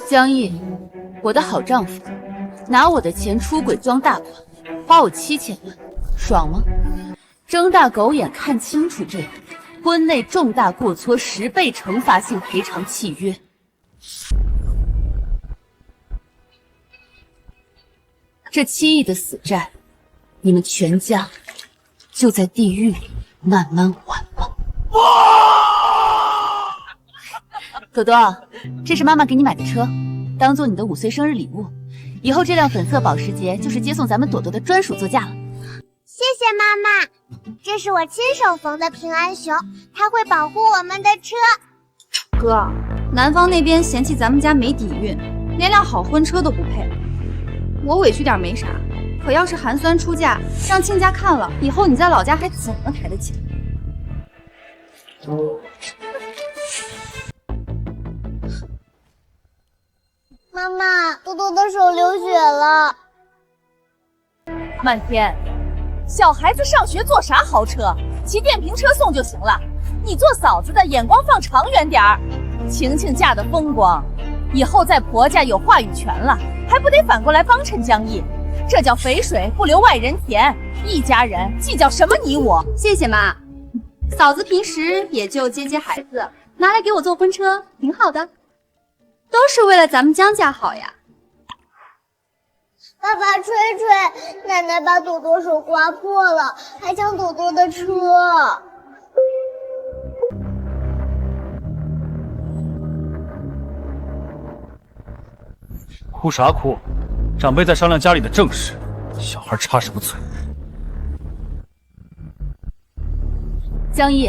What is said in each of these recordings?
江毅，我的好丈夫，拿我的钱出轨装大款，花我7000万，爽吗？睁大狗眼看清楚这个婚内重大过错10倍惩罚性赔偿契约。这7亿的死债，你们全家就在地狱里慢慢还吧。朵朵，这是妈妈给你买的车，当做你的5岁生日礼物。以后这辆粉色保时捷就是接送咱们朵朵的专属座驾了。谢谢妈妈，这是我亲手缝的平安熊，它会保护我们的车。哥，男方那边嫌弃咱们家没底蕴，连辆好婚车都不配。我委屈点没啥，可要是寒酸出嫁，让亲家看了，以后你在老家还怎么抬得起？妈妈，多多的手流血了。漫天，小孩子上学坐啥豪车？骑电瓶车送就行了。你做嫂子的眼光放长远点儿。晴晴嫁的风光，以后在婆家有话语权了，还不得反过来帮衬江毅？这叫肥水不流外人田，一家人计较什么你我？谢谢妈，嫂子平时也就接接孩子，拿来给我做婚车，挺好的，都是为了咱们江家好呀。爸爸，吹吹，奶奶把朵朵手刮破了，还抢朵朵的车。哭啥哭？长辈在商量家里的正事，小孩插什么嘴？江毅，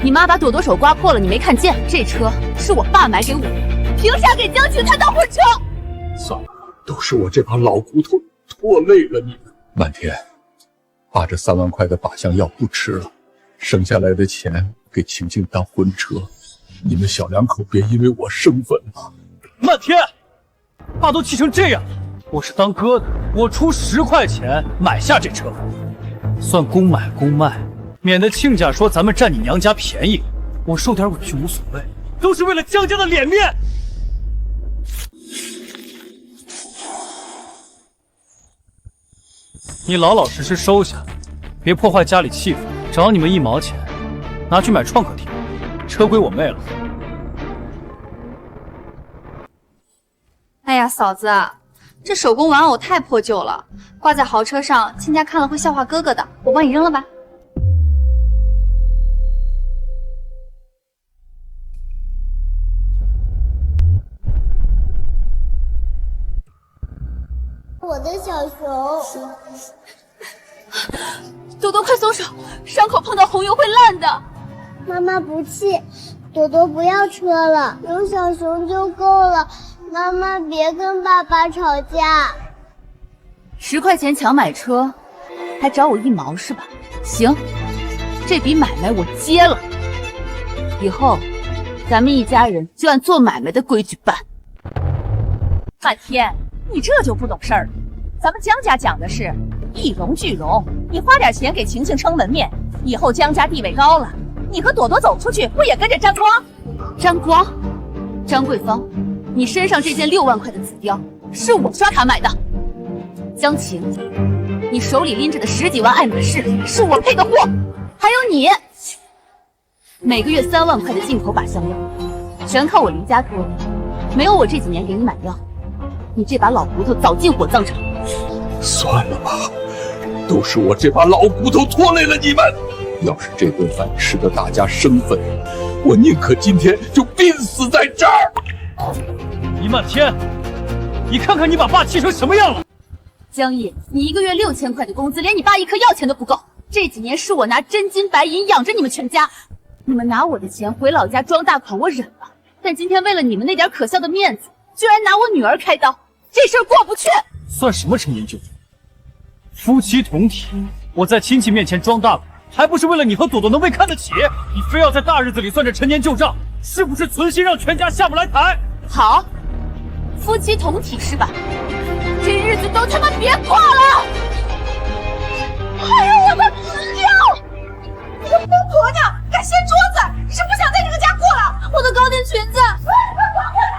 你妈把朵朵手刮破了，你没看见？这车是我爸买给我的，凭啥给江晴她当婚车？算了，都是我这把老骨头拖累了你们。漫天，把这3万块的靶向药不吃了，剩下来的钱给晴晴当婚车。你们小两口别因为我生分了。漫天，爸都气成这样了，我是当哥的，我出10块钱买下这车，算公买公卖，免得亲家说咱们占你娘家便宜。我受点委屈无所谓，都是为了江家的脸面。你老老实实收下，别破坏家里气氛。找你们1毛钱，拿去买创可贴，车归我妹了。哎呀，嫂子，这手工玩偶太破旧了，挂在豪车上，亲家看了会笑话哥哥的，我帮你扔了吧。我的小熊，朵朵快松手，伤口碰到红油会烂的。妈妈不气，朵朵不要车了，有小熊就够了。妈妈别跟爸爸吵架。10块钱抢买车，还找我1毛是吧？行，这笔买卖我接了。以后咱们一家人就按做买卖的规矩办。漫天，你这就不懂事儿了。咱们江家讲的是一荣俱荣，你花点钱给晴晴撑门面，以后江家地位高了，你和朵朵走出去不也跟着沾光？沾光？张桂芳，你身上这件6万块的紫貂是我刷卡买的。江晴，你手里拎着的10几万爱马仕是我配的货。还有你，每个月3万块的进口靶向药，全靠我离家多的，没有我这几年给你买药，你这把老骨头早进火葬场。算了吧，都是我这把老骨头拖累了你们。要是这顿饭吃得大家生分，我宁可今天就病死在这儿。一漫天，你看看你把爸气成什么样了！江毅，你1个月6000块的工资，连你爸1颗药钱都不够。这几年是我拿真金白银养着你们全家，你们拿我的钱回老家装大款，我忍了。但今天为了你们那点可笑的面子，居然拿我女儿开刀，这事儿过不去。算什么陈年旧账？夫妻同体，我在亲戚面前装大款，还不是为了你和朵朵能被看得起？你非要在大日子里算这陈年旧账，是不是存心让全家下不来台？好，夫妻同体是吧？这日子都他妈别过了！哎呦我的娘！你个疯婆娘，敢掀桌子，是不想在这个家过了？我的高定裙子，快放开他！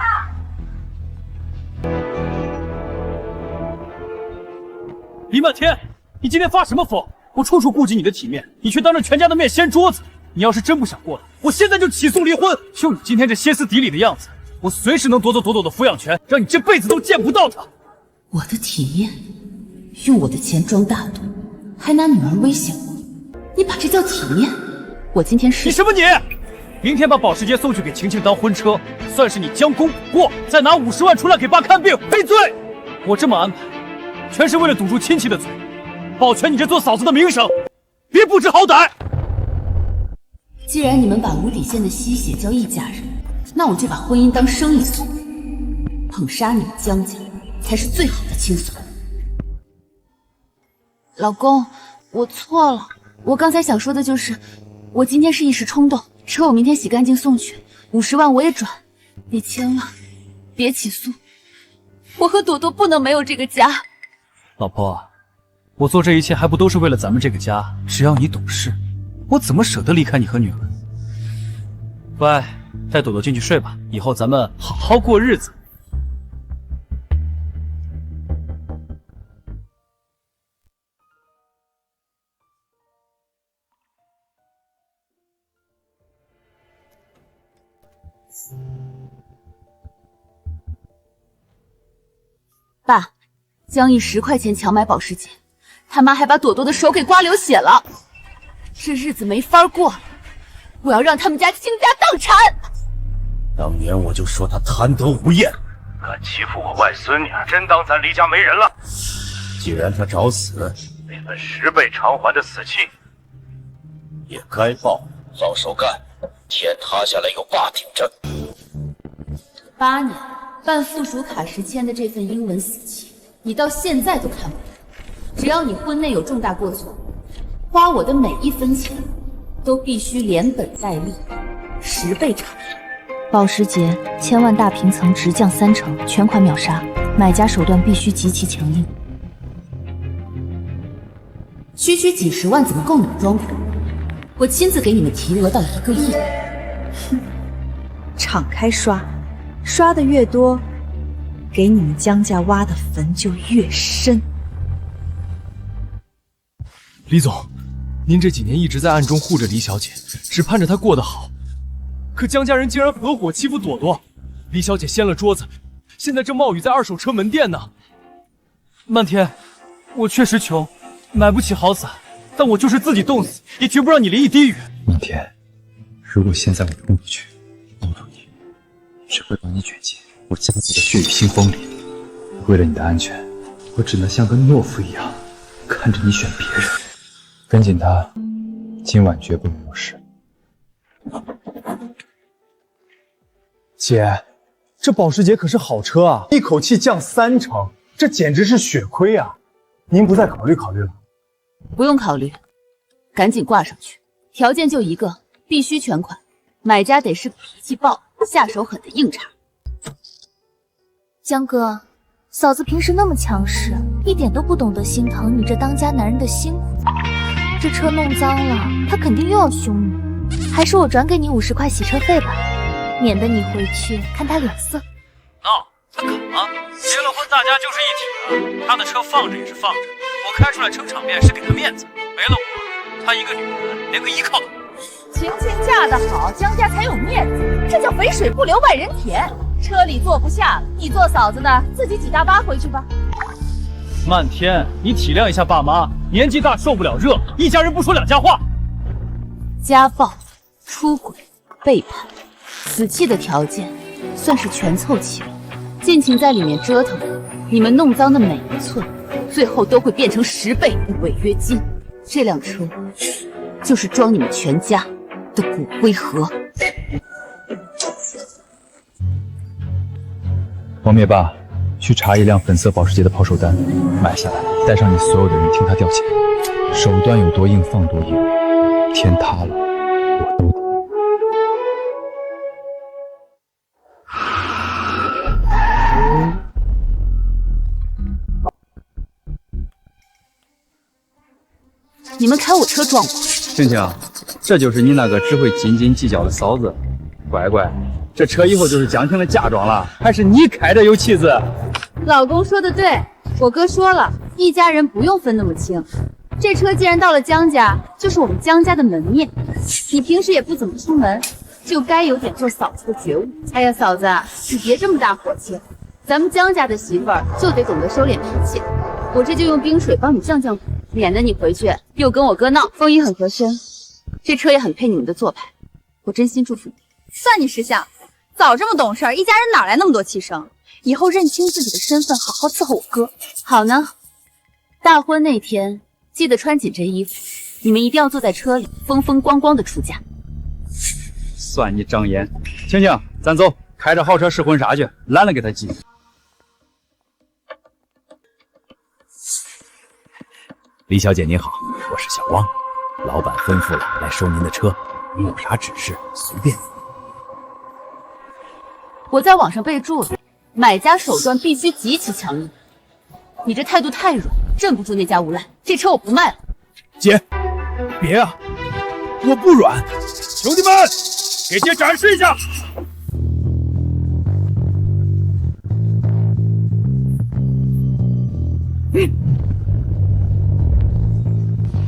漫天，你今天发什么疯？我处处顾及你的体面，你却当着全家的面掀桌子。你要是真不想过了，我现在就起诉离婚。就你今天这歇斯底里的样子，我随时能夺走朵朵的抚养权，让你这辈子都见不到她。我的体面，用我的钱装大度，还拿女儿威胁我，你把这叫体面？我今天是你什么你？明天把保时捷送去给晴晴当婚车，算是你将功补过，再拿50万出来给爸看病赔罪。我这么安排，全是为了堵住亲戚的嘴，保全你这做嫂子的名声，别不知好歹。既然你们把无底线的吸血叫一家人，那我就把婚姻当生意做。捧杀你们江家，才是最好的清算。老公，我错了。我刚才想说的就是，我今天是一时冲动，车我明天洗干净送去，50万我也转。你千万别起诉，我和朵朵不能没有这个家。老婆，我做这一切还不都是为了咱们这个家？只要你懂事，我怎么舍得离开你和女儿？乖，带朵朵进去睡吧，以后咱们好好过日子。爸，江毅10块钱强买保时捷，他妈还把朵朵的手给刮流血了，这日子没法过了。我要让他们家倾家荡产。当年我就说他贪得无厌，敢欺负我外孙女，真当咱黎家没人了。既然他找死，那份10倍偿还的死期也该报，早手干，天塌下来有爸顶着。8年办附属卡时签的这份英文死期，你到现在都看不懂。只要你婚内有重大过错，花我的每一分钱都必须连本带利，10倍偿还。保时捷1000万大平层直降30%，全款秒杀，买家手段必须极其强硬。区区几10万怎么够你们装苦？我亲自给你们提额到1个亿。哼，敞开刷，刷的越多，给你们江家挖的坟就越深。李总，您这几年一直在暗中护着李小姐，只盼着她过得好。可江家人竟然合伙欺负朵朵，李小姐掀了桌子，现在正冒雨在2手车门店呢。漫天，我确实穷，买不起好伞，但我就是自己冻死，也绝不让你淋一滴雨。漫天，如果现在我冲出去抱住你，只会把你卷进我家族的血雨腥风里。为了你的安全，我只能像个懦夫一样看着你选别人。跟紧他，今晚绝不能有事。姐，这保时捷可是好车啊，一口气降30%，这简直是血亏啊！您不再考虑考虑了？不用考虑，赶紧挂上去。条件就一个，必须全款，买家得是脾气暴、下手狠的硬茬。江哥，嫂子平时那么强势，一点都不懂得心疼你这当家男人的辛苦。这车弄脏了，他肯定又要凶你。还是我转给你50块洗车费吧，免得你回去看他脸色。闹，他敢吗？结了婚大家就是一体的，他的车放着也是放着，我开出来撑场面是给他面子。没了我，他一个女人连个依靠都没有。晴晴嫁得好，江家才有面子，这叫肥水不流外人田。车里坐不下了，你做嫂子的自己挤大巴回去吧。漫天，你体谅一下爸妈，年纪大受不了热，一家人不说两家话。家暴、出轨、背叛，死期的条件算是全凑齐了。尽情在里面折腾，你们弄脏的每一寸，最后都会变成10倍的违约金。这辆车就是装你们全家的骨灰盒。王灭霸，去查一辆粉色保时捷的抛售单，买下来，带上你所有的人，听他调遣。手段有多硬放多硬，天塌了我都懂。你们开我车撞我？静静，这就是你那个只会斤斤计较的嫂子。乖乖，这车以后就是江晴的嫁妆了，还是你开着有气质。老公说的对，我哥说了，一家人不用分那么清。这车既然到了江家，就是我们江家的门面。你平时也不怎么出门，就该有点做嫂子的觉悟。哎呀，嫂子，你别这么大火气，咱们江家的媳妇儿就得懂得收敛脾气。我这就用冰水帮你降降火，免得你回去又跟我哥闹。风衣很合身，这车也很配你们的做派，我真心祝福你。算你识相，早这么懂事，一家人哪来那么多气生？以后认清自己的身份，好好伺候我哥。好呢，大婚那天记得穿紧这衣服，你们一定要坐在车里，风风光光的出嫁。算你张眼。青青，咱走，开着豪车试婚纱去，懒得给他急。李小姐您好，我是小汪，老板吩咐了来收您的车，有啥指示随便。我在网上备注了，买家手段必须极其强硬。你这态度太软，镇不住那家无赖。这车我不卖了。姐，别啊，我不软。兄弟们，给姐展示一下。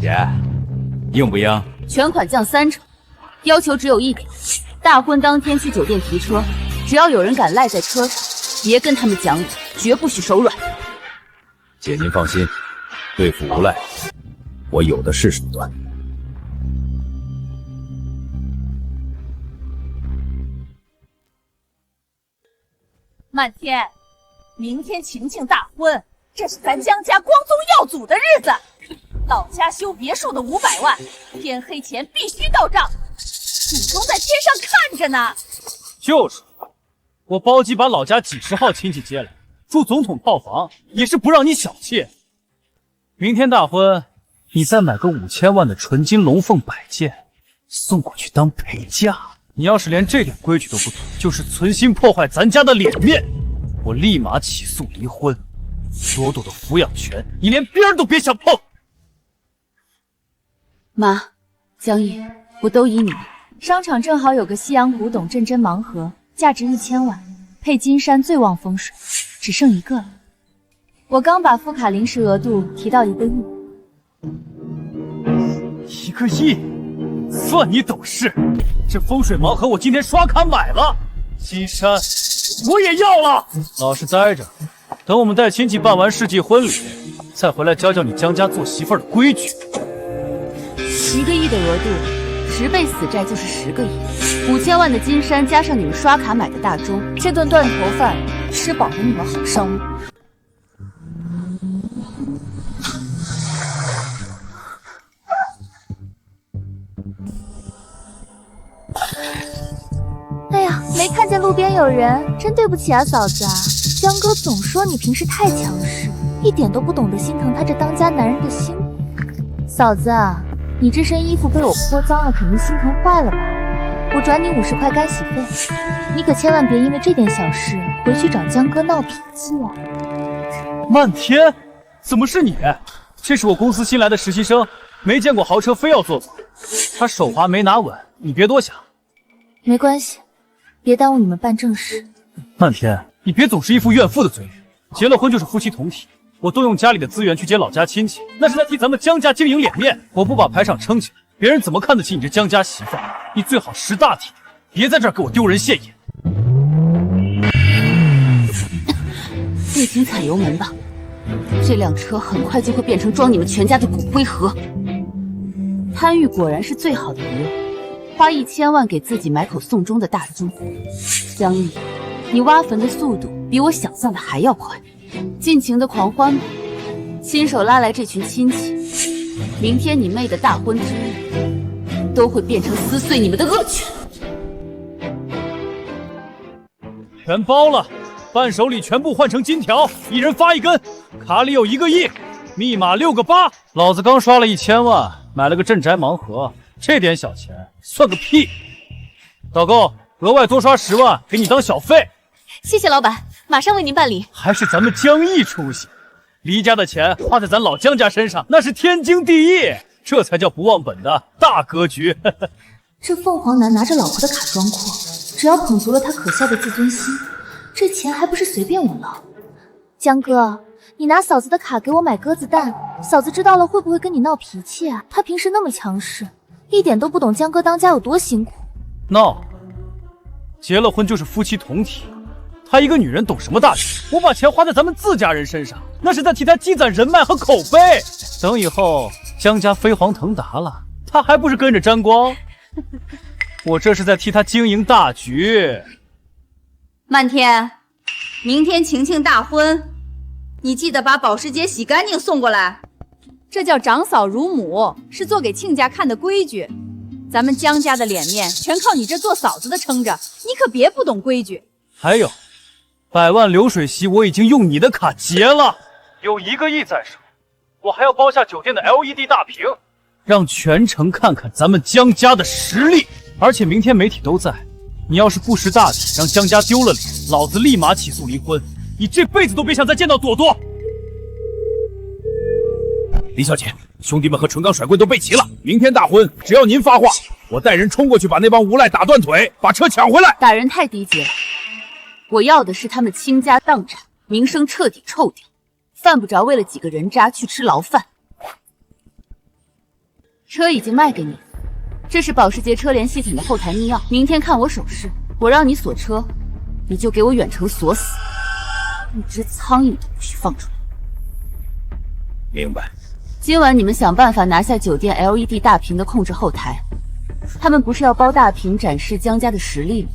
姐，硬不硬？全款降30%，要求只有一点：大婚当天去酒店提车，只要有人敢赖在车上，别跟他们讲理，绝不许手软。姐您放心，对付无赖，我有的是手段。漫天，明天晴晴大婚，这是咱江家光宗耀祖的日子。老家修别墅的500万，天黑前必须到账。祖宗在天上看着呢。就是，我包机把老家几10号亲戚接来，住总统套房，也是不让你小气。明天大婚，你再买个5000万的纯金龙凤摆件，送过去当陪嫁。你要是连这点规矩都不懂，就是存心破坏咱家的脸面，我立马起诉离婚。朵朵的抚养权，你连边都别想碰。妈，江毅，我都依你。商场正好有个西洋古董镇真盲盒，价值1000万，配金山最旺风水，只剩1个了。我刚把副卡临时额度提到1个亿。1个亿，算你懂事。这风水盲盒我今天刷卡买了，金山我也要了。老实待着，等我们带亲戚办完世纪婚礼，再回来教教你江家做媳妇儿的规矩。1个亿的额度，10倍死债就是10个亿，5000万的金山加上你们刷卡买的大钟，这顿断头饭吃饱了你们好上路。哎呀，没看见路边有人，真对不起啊，嫂子啊。江哥总说你平时太强势，一点都不懂得心疼他这当家男人的辛苦。嫂子啊，你这身衣服被我泼脏了，肯定心疼坏了吧？我转你50块干洗费，你可千万别因为这点小事回去找江哥闹脾气啊！漫天，怎么是你？这是我公司新来的实习生，没见过豪车非要坐坐，他手滑没拿稳，你别多想。没关系，别耽误你们办正事。漫天，你别总是一副怨妇的嘴脸，结了婚就是夫妻同体。我动用家里的资源去接老家亲戚，那是在替咱们江家经营脸面。我不把排场撑起来，别人怎么看得起你这江家媳妇？你最好识大体，别在这儿给我丢人现眼。尽情踩油门吧，这辆车很快就会变成装你们全家的骨灰盒。贪欲果然是最好的娱乐，花1000万给自己买口送终的大钟。江毅，你挖坟的速度比我想象的还要快。尽情的狂欢吧，亲手拉来这群亲戚，明天你妹的大婚之日都会变成撕碎你们的恶犬。全包了，伴手礼全部换成金条，一人发1根，卡里有1个亿，密码6个8。老子刚刷了1000万，买了个镇宅盲盒，这点小钱算个屁。导购，额外多刷10万给你当小费。谢谢老板，马上为您办理。还是咱们江毅出息，黎家的钱花在咱老江家身上，那是天经地义，这才叫不忘本的大格局。这凤凰男拿着老婆的卡装阔，只要捧足了他可笑的自尊心，这钱还不是随便我捞？江哥，你拿嫂子的卡给我买鸽子蛋，嫂子知道了会不会跟你闹脾气啊？她平时那么强势，一点都不懂江哥当家有多辛苦。闹，结了婚就是夫妻同体，她一个女人懂什么大局？我把钱花在咱们自家人身上，那是在替她积攒人脉和口碑。等以后江家飞黄腾达了，她还不是跟着沾光？我这是在替她经营大局。漫天，明天晴晴大婚，你记得把保时捷洗干净送过来。这叫长嫂如母，是做给亲家看的规矩。咱们江家的脸面全靠你这做嫂子的撑着，你可别不懂规矩。还有，100万流水席我已经用你的卡结了，有1个亿在手，我还要包下酒店的 LED 大屏，让全城看看咱们江家的实力。而且明天媒体都在，你要是不识大体，让江家丢了脸，老子立马起诉离婚，你这辈子都别想再见到朵朵。李小姐，兄弟们和纯钢甩棍都备齐了，明天大婚，只要您发话，我带人冲过去把那帮无赖打断腿，把车抢回来。大人太低级了，我要的是他们倾家荡产，名声彻底臭掉，犯不着为了几个人渣去吃牢饭。车已经卖给你，这是保时捷车联系统的后台密钥，明天看我手势，我让你锁车，你就给我远程锁死，一只苍蝇都不许放出来。明白。今晚你们想办法拿下酒店 LED 大屏的控制后台，他们不是要包大屏展示江家的实力吗？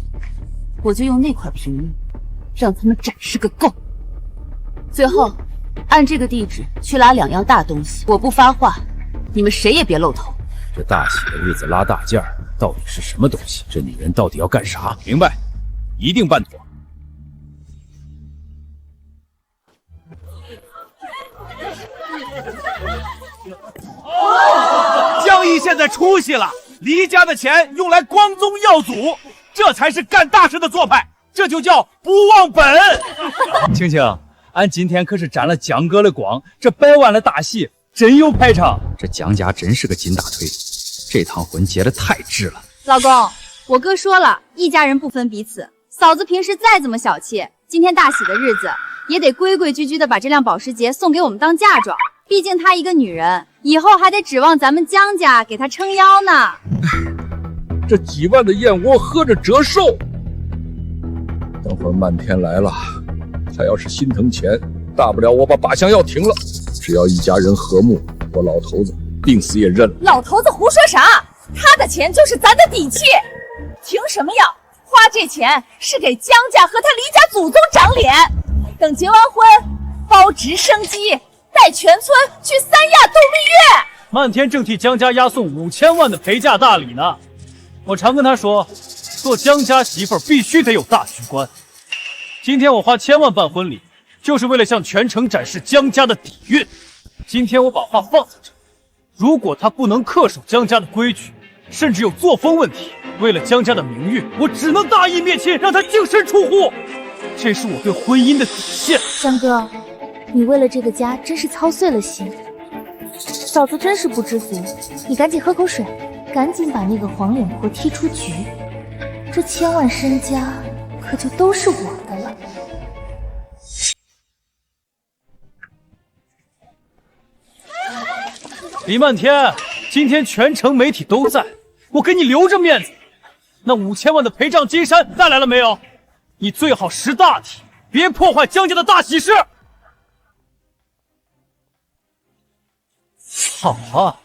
我就用那块屏幕让他们展示个够。最后按这个地址去拉2样大东西，我不发话，你们谁也别露头。这大喜的日子拉大件儿，到底是什么东西？这女人到底要干啥？明白，一定办妥。江毅现在出息了，黎家的钱用来光宗耀祖，这才是干大事的做派，这就叫不忘本。青青，俺今天可是沾了江哥的光，这100万的大戏真有排场。这江家真是个金大腿，这趟婚结得太值了。老公，我哥说了，一家人不分彼此。嫂子平时再怎么小气，今天大喜的日子也得规规矩矩的把这辆保时捷送给我们当嫁妆。毕竟她一个女人，以后还得指望咱们江家给她撑腰呢。这几万的燕窝喝着折寿。等会儿漫天来了，他要是心疼钱，大不了我把靶向药停了，只要一家人和睦，我老头子病死也认了。老头子胡说啥？他的钱就是咱的底气，停什么药？花这钱是给江家和他黎家祖宗长脸。等结完婚，包直升机带全村去三亚度蜜月。漫天正替江家押送5000万的陪嫁大礼呢。我常跟他说，做江家媳妇儿必须得有大局观。今天我花1000万办婚礼，就是为了向全城展示江家的底蕴。今天我把话放在这，如果他不能恪守江家的规矩，甚至有作风问题，为了江家的名誉，我只能大义灭亲，让他净身出户。这是我对婚姻的底线。江哥，你为了这个家真是操碎了心。嫂子真是不知足，你赶紧喝口水，赶紧把那个黄脸婆踢出局，这1000万身家可就都是我的了。李漫天，今天全城媒体都在，我给你留着面子。那5000万的陪葬金山带来了没有？你最好识大体，别破坏江家的大喜事。好啊，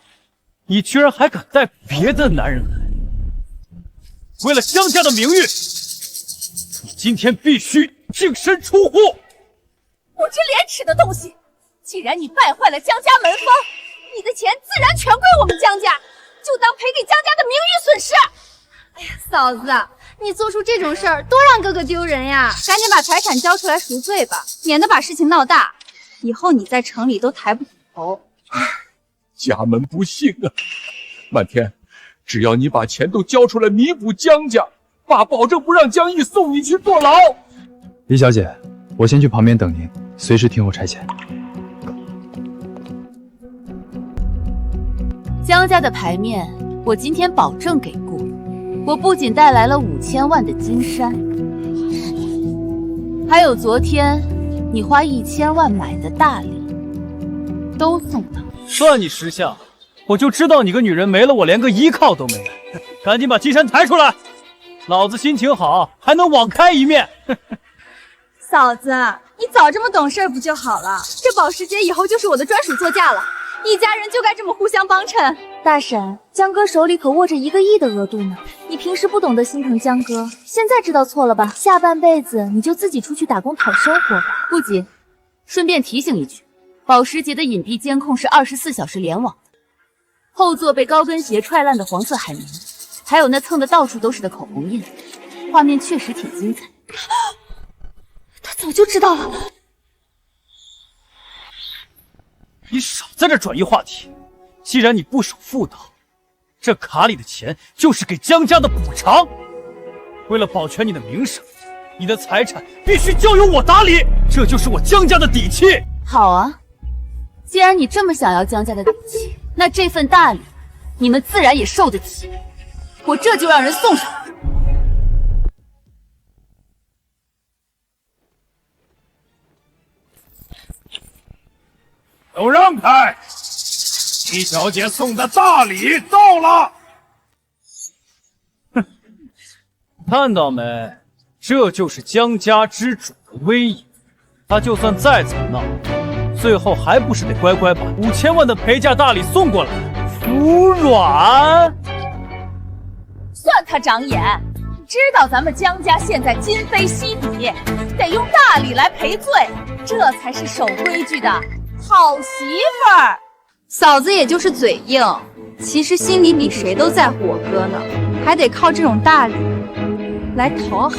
你居然还敢带别的男人来！为了江家的名誉，你今天必须净身出户！不知廉耻的东西！既然你败坏了江家门风，你的钱自然全归我们江家，就当赔给江家的名誉损失。哎呀，嫂子，你做出这种事儿，多让哥哥丢人呀！赶紧把财产交出来赎罪吧，免得把事情闹大，以后你在城里都抬不起头。家门不幸啊！漫天，只要你把钱都交出来弥补江家，爸保证不让江毅送你去坐牢。李小姐，我先去旁边等您，随时听候差遣。江家的牌面，我今天保证给顾。我不仅带来了5000万的金山，还有昨天你花1000万买的大礼都送到。算你识相，我就知道你个女人没了我连个依靠都没。赶紧把金山抬出来，老子心情好，还能网开一面。嫂子，你早这么懂事不就好了？这保时捷以后就是我的专属座驾了，一家人就该这么互相帮衬。大婶，江哥手里可握着1个亿的额度呢。你平时不懂得心疼江哥，现在知道错了吧？下半辈子你就自己出去打工讨生活吧。不急，顺便提醒一句，保时捷的隐蔽监控是24小时联网的，后座被高跟鞋踹烂的黄色海绵，还有那蹭的到处都是的口红印，画面确实挺精彩。他早就知道了。你少在这转移话题。既然你不守妇道，这卡里的钱就是给江家的补偿。为了保全你的名声，你的财产必须交由我打理，这就是我江家的底气。好啊，既然你这么想要江家的底气，那这份大礼你们自然也受得起。我这就让人送上来。都让开！李小姐送的大礼到了。哼，看到没？这就是江家之主的威严。他就算再怎么闹，最后还不是得乖乖把5000万的陪嫁大礼送过来，服软？算他长眼，知道咱们江家现在今非昔比，得用大礼来赔罪，这才是守规矩的好媳妇儿。嫂子也就是嘴硬，其实心里比谁都在乎我哥呢，还得靠这种大礼来讨好。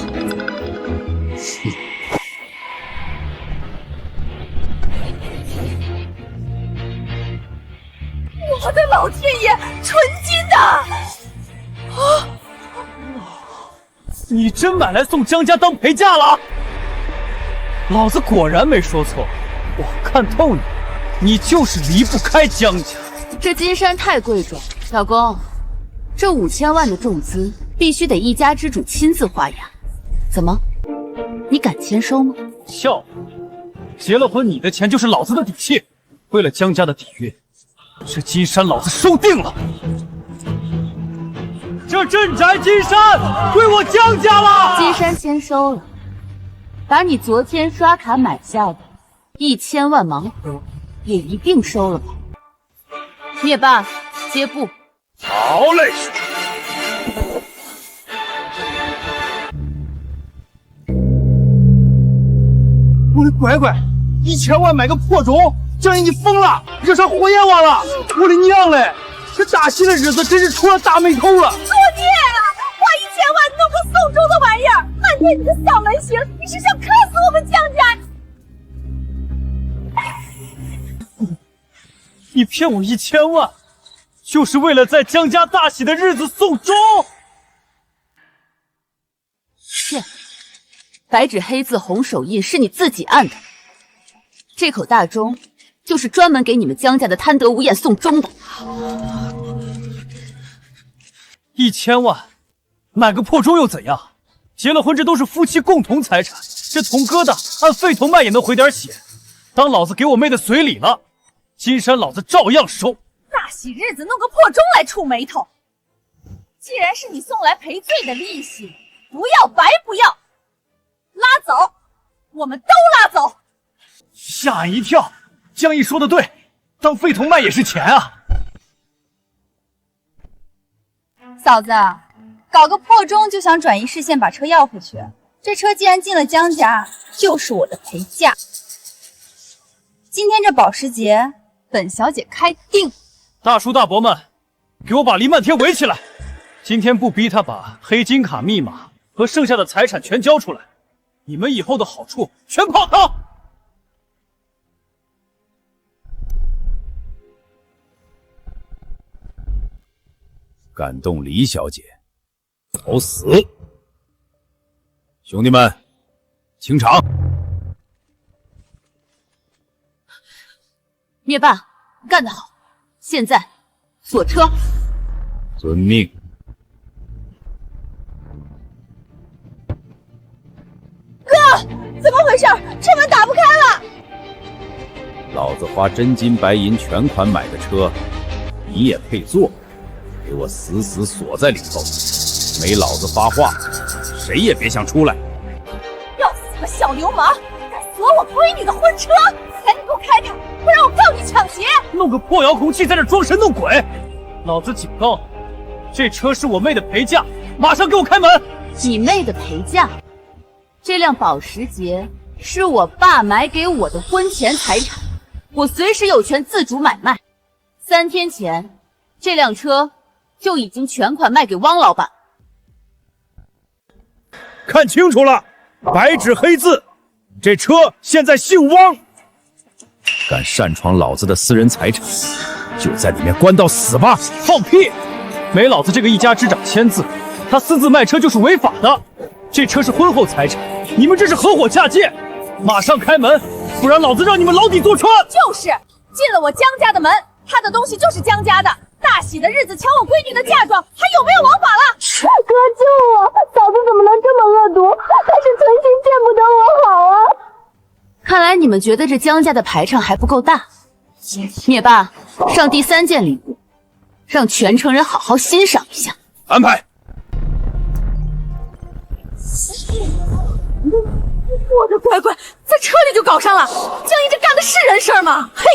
我的老天爷，纯金的！啊！你真买来送江家当陪嫁了？老子果然没说错，我看透你，你就是离不开江家。这金山太贵重，老公，这5000万的重资必须得一家之主亲自画押。怎么，你敢签收吗？笑话，结了婚你的钱就是老子的底气。为了江家的底蕴，这金山老子收定了。这镇宅金山归我江家了。金山签收了，把你昨天刷卡买下的1000万盲盒也一并收了吧。灭霸，接步。好嘞。我的乖乖，1000万买个破钟，江爷你疯了，惹上火焰王了！我的娘嘞，这大喜的日子真是出了大霉头了！作孽啊！花1000万弄个送终的玩意儿，漫天你个小门星，你是想克死我们江家？你骗我1000万，就是为了在江家大喜的日子送钟？是，白纸黑字红手印是你自己按的。这口大钟就是专门给你们江家的贪得无厌送钟的。1000万，买个破钟又怎样？结了婚这都是夫妻共同财产，这同疙瘩按沸腾脉也能回点血。当老子给我妹的随礼了，金山老子照样收。大喜日子弄个破钟来触眉头，既然是你送来赔罪的利息，不要白不要，拉走，我们都拉走。吓一跳，江毅说的对，当沸腾脉也是钱啊。嫂子，搞个破钟就想转移视线把车要回去，这车既然进了江家，就是我的陪嫁。今天这保时捷，本小姐开定。大叔大伯们，给我把黎漫天围起来！今天不逼他把黑金卡密码和剩下的财产全交出来，你们以后的好处全泡汤！敢动李小姐，找死！兄弟们，清场！灭霸，干得好！现在锁车。遵命。哥，怎么回事？车门打不开了！老子花真金白银全款买的车，你也配坐？给我死死锁在里头！没老子发话，谁也别想出来！要死个小流氓！敢锁我闺女的婚车！赶紧给我开掉，不然我告你抢劫！弄个破遥控器在这装神弄鬼！老子警告你，这车是我妹的陪嫁，马上给我开门！你妹的陪嫁？这辆保时捷是我爸买给我的婚前财产，我随时有权自主买卖。3天前，这辆车就已经全款卖给汪老板。看清楚了，白纸黑字，这车现在姓汪。敢擅闯老子的私人财产，就在里面关到死吧！放屁！没老子这个一家之长签字，他私自卖车就是违法的。这车是婚后财产，你们这是合伙嫁贱！马上开门，不然老子让你们牢底坐穿！就是进了我江家的门，他的东西就是江家的。大喜的日子抢我闺女的嫁妆，还有没有王法了？哥救我！嫂子怎么能这么恶毒？她是存心见不得我好啊！看来你们觉得这江家的排场还不够大。灭霸，上第3件礼物，让全城人好好欣赏一下。安排。我的乖乖，在车里就搞上了！江一这干的是人事吗？嘿，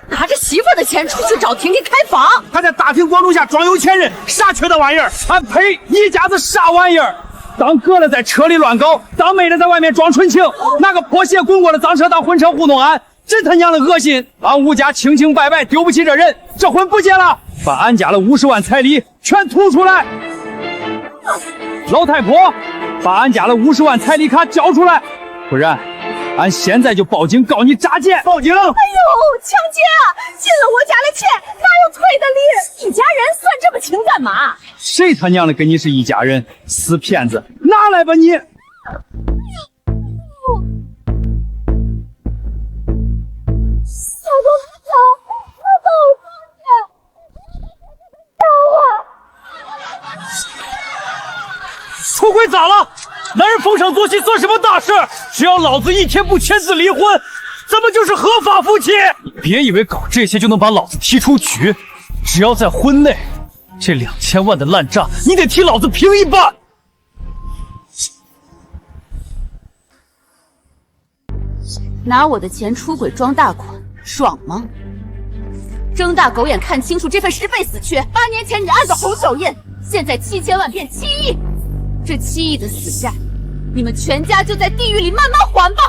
拿着媳妇的钱出去找婷婷开房，还在大庭广众下装有钱人，啥缺德玩意儿？俺呸！你家子啥玩意儿？当哥的在车里乱搞，当妹的在外面装纯情，拿个破鞋滚过的脏车当婚车糊弄俺，真他娘的恶心！俺吴家清清白白，丢不起这人，这婚不结了，把俺家的50万彩礼全吐出来！老太婆，把俺家的50万彩礼卡交出来，不然俺现在就报警告你诈骗！报警！哎呦，强奸啊！进了我家的钱，哪有退的理？一家人算这么清干嘛？谁他娘的跟你是一家人？死骗子，拿来吧你！小东好，他帮我放下，打我！出轨咋了？男人逢场作戏算什么大事？只要老子一天不签字离婚，咱们就是合法夫妻。你别以为搞这些就能把老子踢出局，只要在婚内，这2000万的烂账，你得替老子平一半。拿我的钱出轨装大款，爽吗？睁大狗眼看清楚这份10倍死缺。8年前你按的红手印，现在7000万变7亿，这7亿的死债，你们全家就在地狱里慢慢还吧。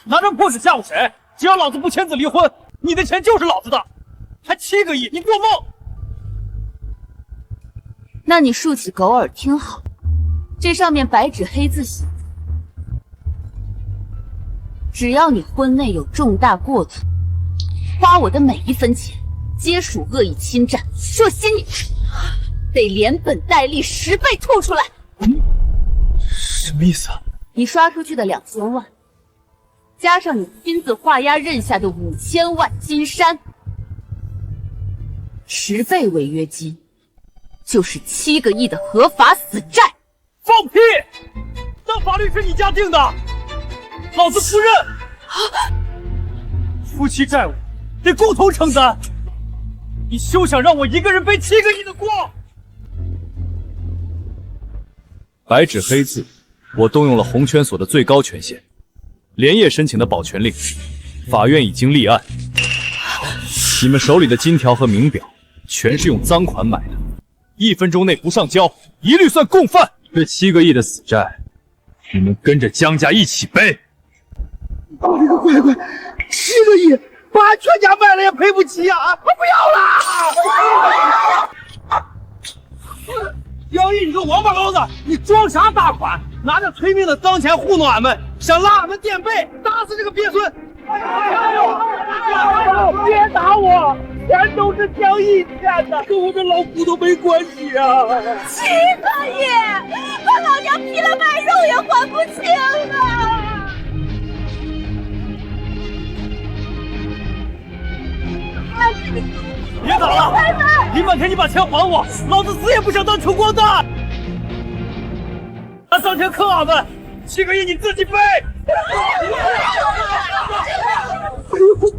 拿张破纸吓唬谁？只要老子不签字离婚，你的钱就是老子的，还7个亿，你做梦！那你竖起狗耳听好，这上面白纸黑字写，只要你婚内有重大过错，花我的每一分钱皆属恶意侵占，这些你得连本带利10倍吐出来。什么意思啊？你刷出去的2000万，加上你亲自画押认下的5000万金山，10倍违约金，就是7个亿的合法死债。放屁！那法律是你家定的，老子不认。夫妻债务得共同承担，你休想让我一个人背7个亿的锅！白纸黑字，我动用了红圈所的最高权限，连夜申请的保全令，法院已经立案。你们手里的金条和名表，全是用赃款买的，1分钟内不上交，一律算共犯。这7个亿的死债，你们跟着江家一起背。我这个乖乖，7个亿，把俺全家卖了也赔不起啊！我不要了！杨毅，你个王八羔子，你装啥大款？拿着催命的脏钱糊弄俺们，想拉俺们垫背，打死这个鳖孙！哎呦！别打我，钱都是江毅欠的，跟我这老骨头没关系啊！7个亿，把老娘劈了卖肉也还不清啊！别打了！林半天，你把钱还我，老子死也不想当穷光蛋！那3天坑俺们，7个亿你自己背。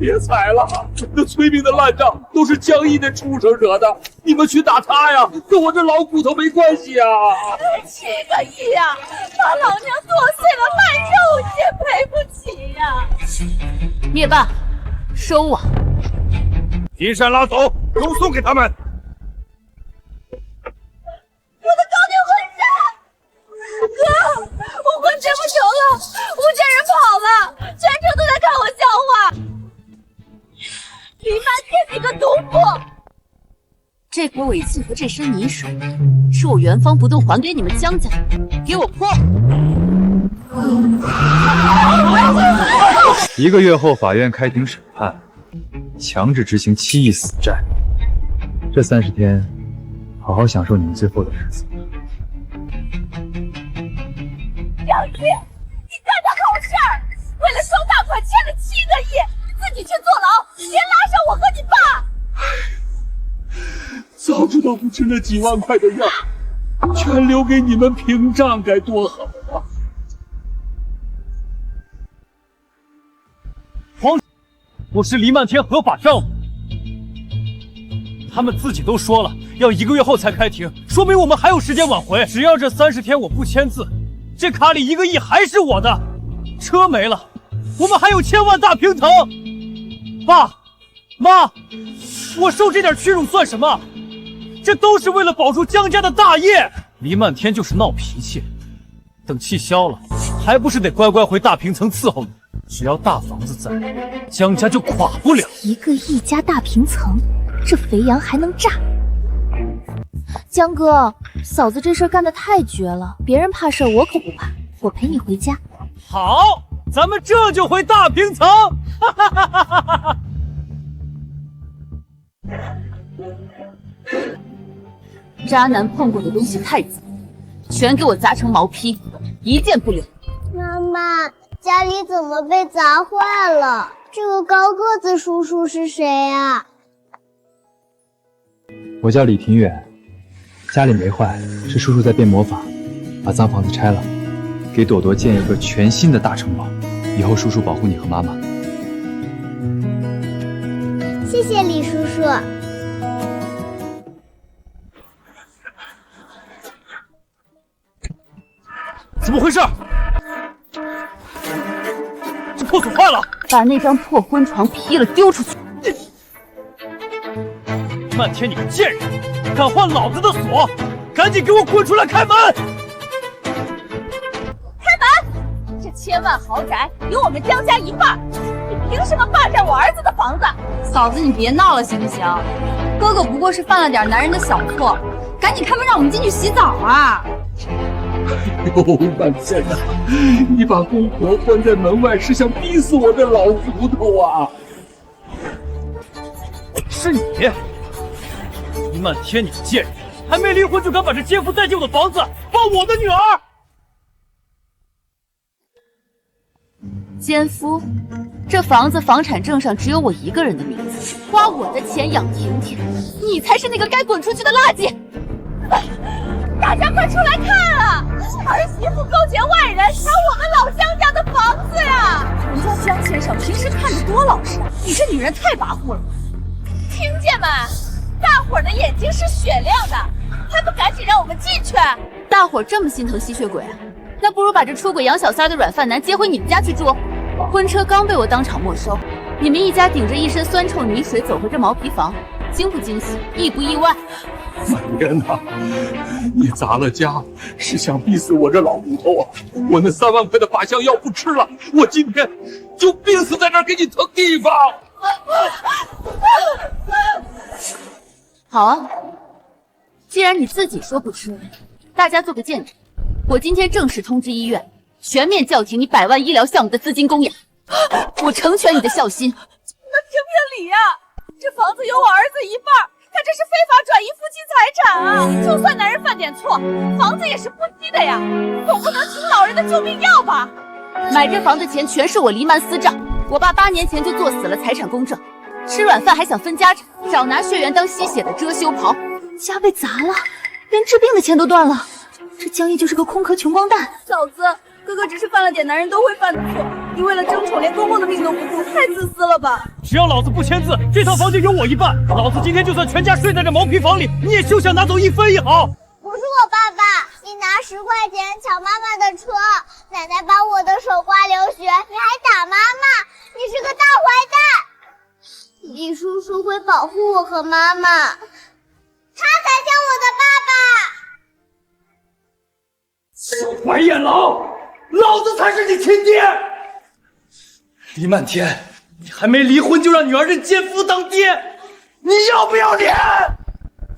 别踩了，那崔明的烂账都是江毅那畜生惹的，你们去打他呀，跟我这老骨头没关系啊。7个亿呀，把老娘剁碎了卖肉也赔不起呀！灭霸，收网。金山拉走，都送给他们。我的高定婚纱，哥，我婚结不成了，吴家人跑了，全城都在看我笑话。李漫天，你个毒妇！这口尾气和这身泥水，是我原方不动还给你们江家，给我破！1个月后，法院开庭审判，强制执行7亿死债。这30天，好好享受你们最后的日子。江毅，你干的好事儿！为了收大款欠了7个亿，自己去坐牢，别拉上我和你爸。早知道不吃那几万块的药，全留给你们屏障，该多好啊！我是黎漫天合法账户，他们自己都说了要1个月后才开庭，说明我们还有时间挽回。只要这30天我不签字，这卡里1个亿还是我的。车没了，我们还有1000万大平层。爸妈，我受这点屈辱算什么？这都是为了保住江家的大业。黎漫天就是闹脾气，等气消了，还不是得乖乖回大平层伺候你。只要大房子在，江家就垮不了。1个亿加大平层，这肥羊还能炸？江哥，嫂子这事儿干得太绝了，别人怕事儿，我可不怕。我陪你回家。好，咱们这就回大平层。哈哈哈哈哈哈！渣男碰过的东西太脏，全给我砸成毛坯，一件不留。妈妈，家里怎么被砸坏了？这个高个子叔叔是谁啊？我叫李庭远，家里没坏，是叔叔在变魔法，把脏房子拆了，给朵朵建一个全新的大城堡，以后叔叔保护你和妈妈。谢谢李叔叔。怎么回事？这破锁坏了，把那张破婚床劈了丢出去。漫天，你个贱人，敢换老子的锁，赶紧给我滚出来开门！开门！这1000万豪宅有我们江家一半，你凭什么霸占我儿子的房子？嫂子，你别闹了行不行？哥哥不过是犯了点男人的小错，赶紧开门让我们进去洗澡啊！哎呦，漫天呐，你把公婆关在门外是想逼死我这老骨头啊！是你，黎漫天，你个贱人，还没离婚就敢把这奸夫带进我的房子，抱我的女儿！奸夫，这房子房产证上只有我一个人的名字，花我的钱养婷婷，你才是那个该滚出去的垃圾！大家快出来看啊！儿媳妇勾结外人抢我们老江家的房子呀！人家江先生平时看着多老实啊，你这女人太跋扈了！听见没？大伙儿的眼睛是雪亮的，还不赶紧让我们进去？大伙儿这么心疼吸血鬼啊？那不如把这出轨养小三的软饭男接回你们家去住。婚车刚被我当场没收，你们一家顶着一身酸臭泥水走回这毛坯房，惊不惊喜，意不意外？漫天呐，你砸了家是想逼死我这老骨头啊！我那3万块的靶向药不吃了，我今天就病死在这儿给你腾地方。好啊，既然你自己说不吃，大家做个见证，我今天正式通知医院，全面叫停你100万医疗项目的资金供养，我成全你的孝心。那评评理呀！这房子有我儿子一半，他这是非法转移夫妻财产啊！就算男人犯点错，房子也是夫妻的呀，总不能请老人的救命药吧？买这房的钱全是我黎曼私账，我爸8年前就作死了，财产公证，吃软饭还想分家产，少拿血缘当吸血的遮羞袍，家被砸了，连治病的钱都断了，这江毅就是个空壳穷光蛋。嫂子，哥哥只是犯了点男人都会犯的错，你为了争宠连公公的命都不顾，太自私了吧？只要老子不签字，这套房就有我一半。老子今天就算全家睡在这毛坯房里，你也休想拿走1分1毫。不是我爸爸，你拿10块钱抢妈妈的车，奶奶把我的手刮流血，你还打妈妈，你是个大坏蛋。李叔叔会保护我和妈妈，他才像我的爸爸。白眼狼，老子才是你亲爹！李漫天，你还没离婚就让女儿认奸夫当爹，你要不要脸？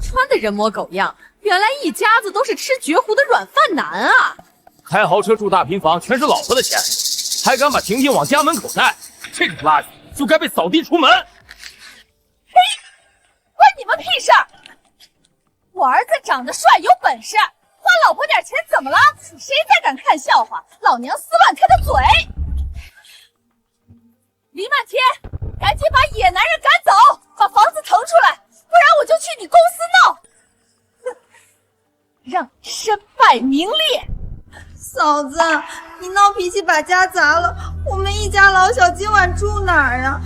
穿的人模狗样，原来一家子都是吃绝户的软饭男啊！开豪车住大平房全是老婆的钱，还敢把婷婷往家门口带，这种垃圾就该被扫地出门。嘿，关你们屁事儿！我儿子长得帅有本事，花老婆点钱怎么了？谁再敢看笑话，老娘撕烂他的嘴！黎漫天，赶紧把野男人赶走，把房子腾出来，不然我就去你公司闹！让身败名裂！嫂子，你闹脾气把家砸了，我们一家老小今晚住哪儿啊？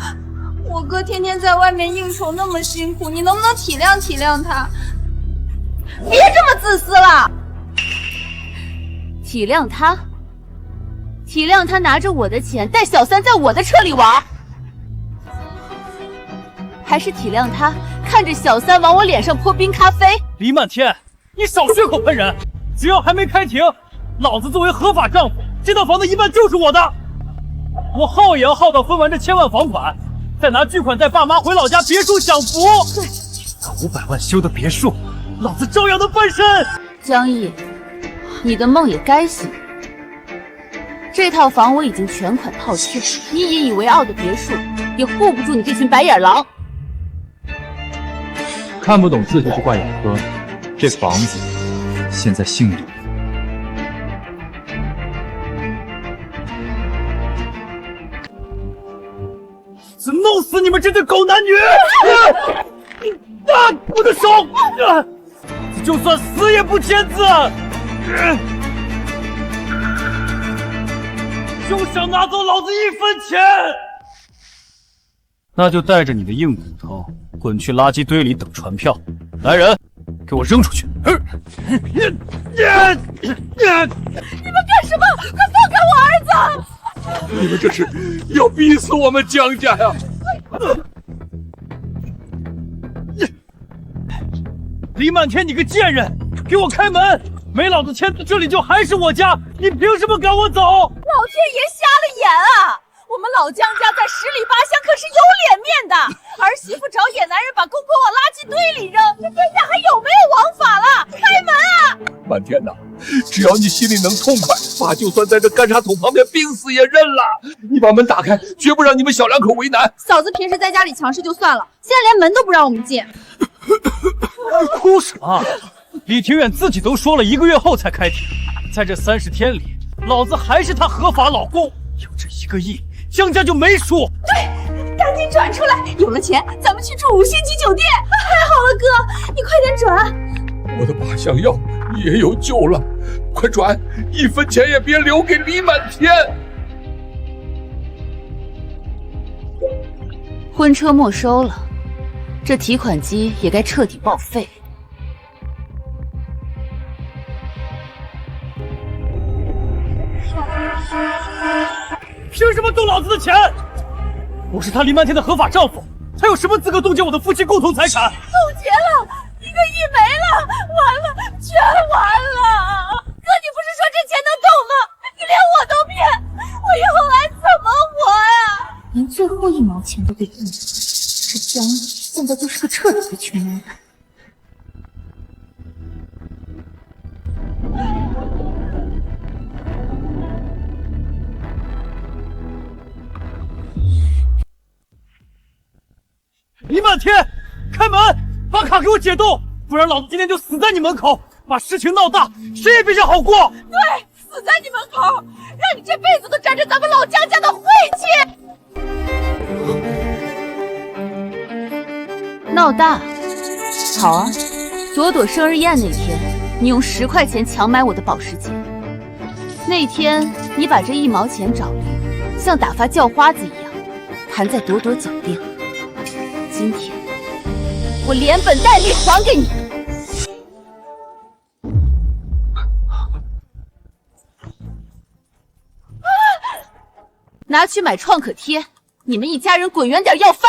我哥天天在外面应酬那么辛苦，你能不能体谅体谅他？别这么自私了！体谅他？体谅他拿着我的钱带小三在我的车里玩，还是体谅他看着小三往我脸上泼冰咖啡？黎漫天，你少血口喷人！只要还没开庭，老子作为合法丈夫，这套房子一半就是我的。我耗也要耗到分完这1000万房款，再拿巨款带爸妈回老家别墅享福。那500万修的别墅，老子照样能翻身。江毅，你的梦也该醒。这套房我已经全款套现，你引以为傲的别墅也护不住你这群白眼狼。看不懂字就是怪眼科。这房子现在姓李。只弄死你们这对狗男女！我的手！就算死也不签字！休想拿走老子1分钱！那就带着你的硬骨头滚去垃圾堆里等传票。来人，给我扔出去！你们干什么？快放开我儿子！你们这是要逼死我们江家呀！李漫天，你个贱人，给我开门！没老子签字，这里就还是我家，你凭什么赶我走？老天爷瞎了眼啊！我们老江家在10里8乡可是有脸面的，儿媳妇找野男人把公公往垃圾堆里扔，这天下还有没有王法了？开门啊！漫天呐，只要你心里能痛快，爸就算在这干茶桶旁边病死也认了。你把门打开，绝不让你们小两口为难。嫂子平时在家里强势就算了，现在连门都不让我们进。哭什么？李庭远自己都说了1个月后才开庭，在这30天里，老子还是他合法老公。有这1个亿，江家就没输。对，赶紧转出来，有了钱咱们去住5星级酒店。太好了，哥，你快点转。我的靶向药也有救了，快转，1分钱也别留给李满天。婚车没收了，这提款机也该彻底报废。凭什么动老子的钱？我是他黎漫天的合法丈夫，他有什么资格冻结我的夫妻共同财产？冻结了，1个亿没了，完了，全完了！哥，你不是说这钱能动吗？你连我都骗，我以后还怎么活呀？连最后1毛钱都被动了，这江毅现在就是个彻底的穷人。黎漫天，开门，把卡给我解冻，不然老子今天就死在你门口，把事情闹大，谁也别想好过。对，死在你门口，让你这辈子都沾着咱们老江家的晦气。闹大，好啊！朵朵生日宴那天，你用10块钱强买我的保时捷。那天你把这1毛钱找零，像打发叫花子一样弹在朵朵酒店。今天我连本带利还给你。拿去买创可贴，你们一家人滚远点要饭。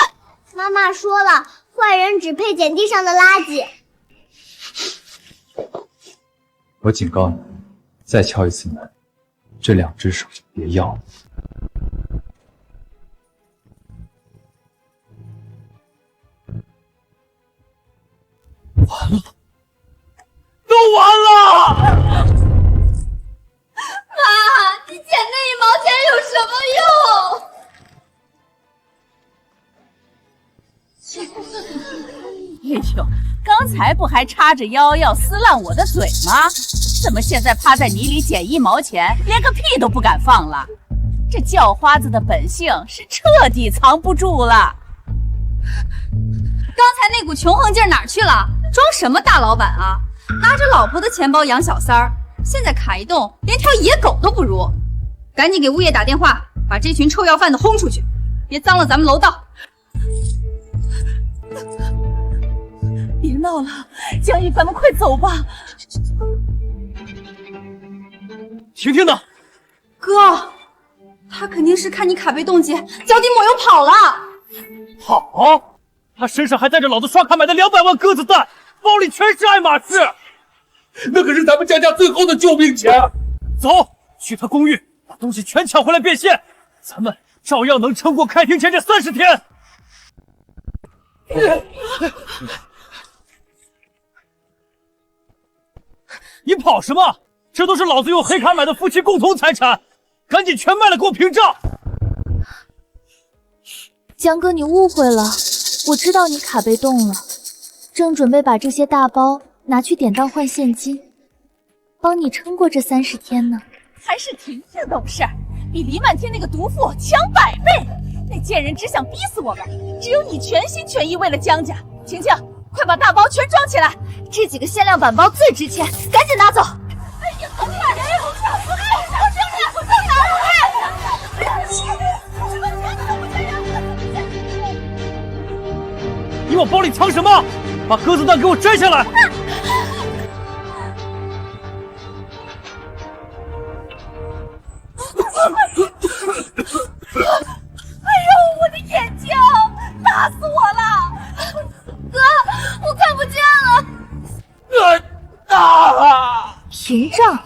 妈妈说了，坏人只配捡地上的垃圾。我警告你，再敲一次门，这2只手就别要了。完了，都完了！妈，你捡那1毛钱有什么用？哎呦，刚才不还叉着腰要撕烂我的嘴吗？怎么现在趴在泥里捡1毛钱，连个屁都不敢放了？这叫花子的本性是彻底藏不住了。刚才那股穷横劲儿哪儿去了？装什么大老板啊？拿着老婆的钱包养小三儿，现在卡一动，连条野狗都不如。赶紧给物业打电话，把这群臭要饭的轰出去，别脏了咱们楼道。别闹了，江毅，咱们快走吧。婷婷呢？哥，他肯定是看你卡被冻结，脚底抹油跑了。好，他身上还带着老子刷卡买的200万鸽子蛋，包里全是爱马仕，那可是咱们江家最后的救命钱。走，去他公寓，把东西全抢回来变现，咱们照样能撑过开庭前这30天。你跑什么？这都是老子用黑卡买的夫妻共同财产，赶紧全卖了给我凭账。江哥，你误会了，我知道你卡被冻了，正准备把这些大包拿去典当换现金，帮你撑过这30天呢。还是婷婷懂事，比黎曼天那个毒妇强100倍。那贱人只想逼死我们，只有你全心全意为了江家。晴晴，快把大包全装起来，这几个限量版包最值钱，赶紧拿走。哎呀，好快！你往包里藏什么？把鸽子蛋给我摘下来！哎呦，我的眼睛，打死我了！哥，我看不见了。屏障？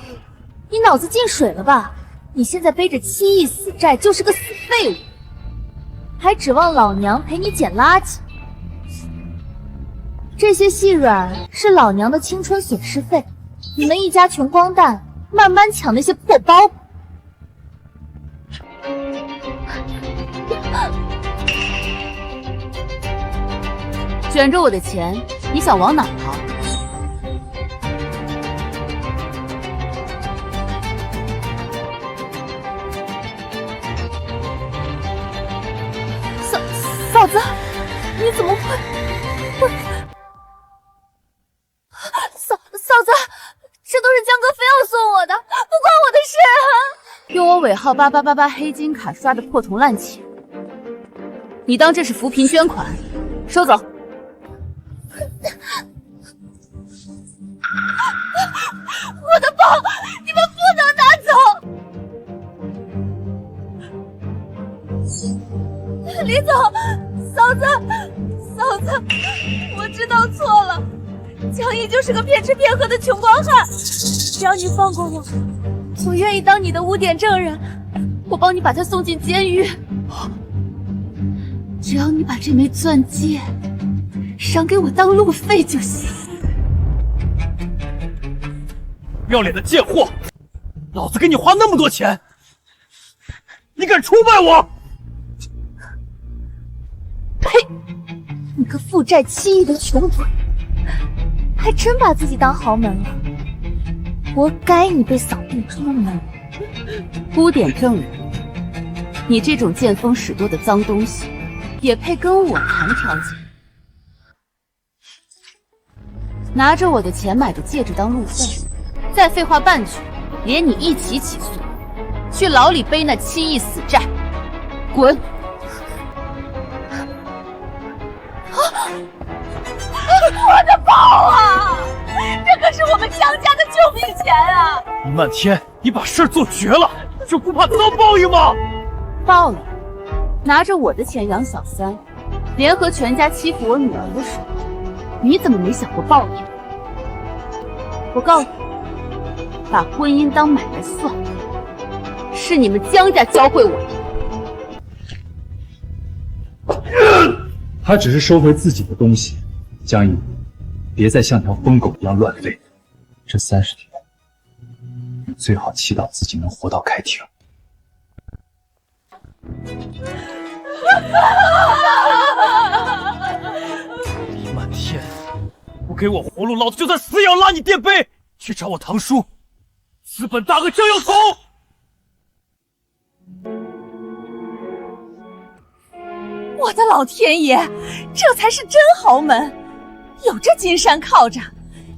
你脑子进水了吧？你现在背着7亿死债，就是个死废物，还指望老娘陪你捡垃圾？这些细软是老娘的青春损失费，你们一家穷光蛋慢慢抢那些破包。卷着我的钱，你想往哪儿逃？嫂子，你怎么会？嫂子，这都是江哥非要送我的，不关我的事啊！用我尾号8888黑金卡刷的破铜烂钱，你当这是扶贫捐款？收走。我的包，你们不能拿走！李总，嫂子，我知道错了，江毅就是个骗吃骗喝的穷光汉，只要你放过我，我愿意当你的污点证人，我帮你把他送进监狱。只要你把这枚钻戒赏给我当路费就行。不要脸的贱货！老子给你花那么多钱，你敢出卖我？呸！你个负债7亿的穷鬼，还真把自己当豪门了，活该你被扫地出门。污点证人，你这种见风使舵的脏东西，也配跟我谈条件？拿着我的钱买的戒指当路费，再废话半句，连你一起起诉，去牢里背那7亿死债，滚！我的包啊！这可是我们江家的救命钱啊！李漫天，你把事做绝了，就不怕遭报应吗？报应？拿着我的钱养小三，联合全家欺负我女儿的时候，你怎么没想过报应？我告诉你，把婚姻当买卖算，是你们江家教会我的。他只是收回自己的东西，江毅，别再像条疯狗一样乱吠。这30天，你最好祈祷自己能活到开庭。李漫天，不给我活路，老子就算死也要拉你垫背，去找我堂叔，资本大鳄将要走。我的老天爷，这才是真豪门，有这金山靠着，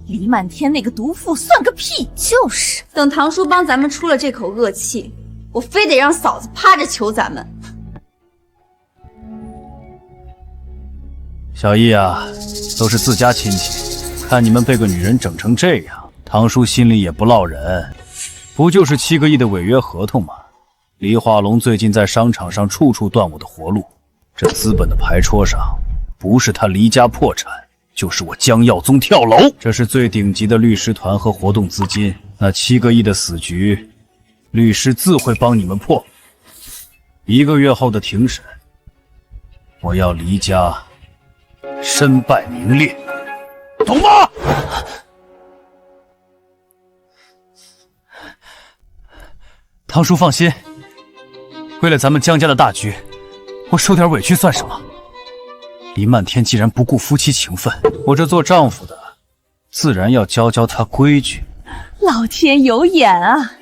李漫天那个毒妇算个屁！就是，等堂叔帮咱们出了这口恶气，我非得让嫂子趴着求咱们。小易啊，都是自家亲戚，看你们被个女人整成这样，堂叔心里也不落忍。不就是7个亿的违约合同吗？黎化龙最近在商场上处处断我的活路，这资本的牌桌上，不是他黎家破产，就是我江耀宗跳楼。这是最顶级的律师团和活动资金，那7个亿的死局，律师自会帮你们破。1个月后的庭审，我要黎家身败名裂，懂吗？堂叔放心，为了咱们江家的大局，我受点委屈算什么？黎漫天既然不顾夫妻情分，我这做丈夫的自然要教教他规矩。老天有眼啊！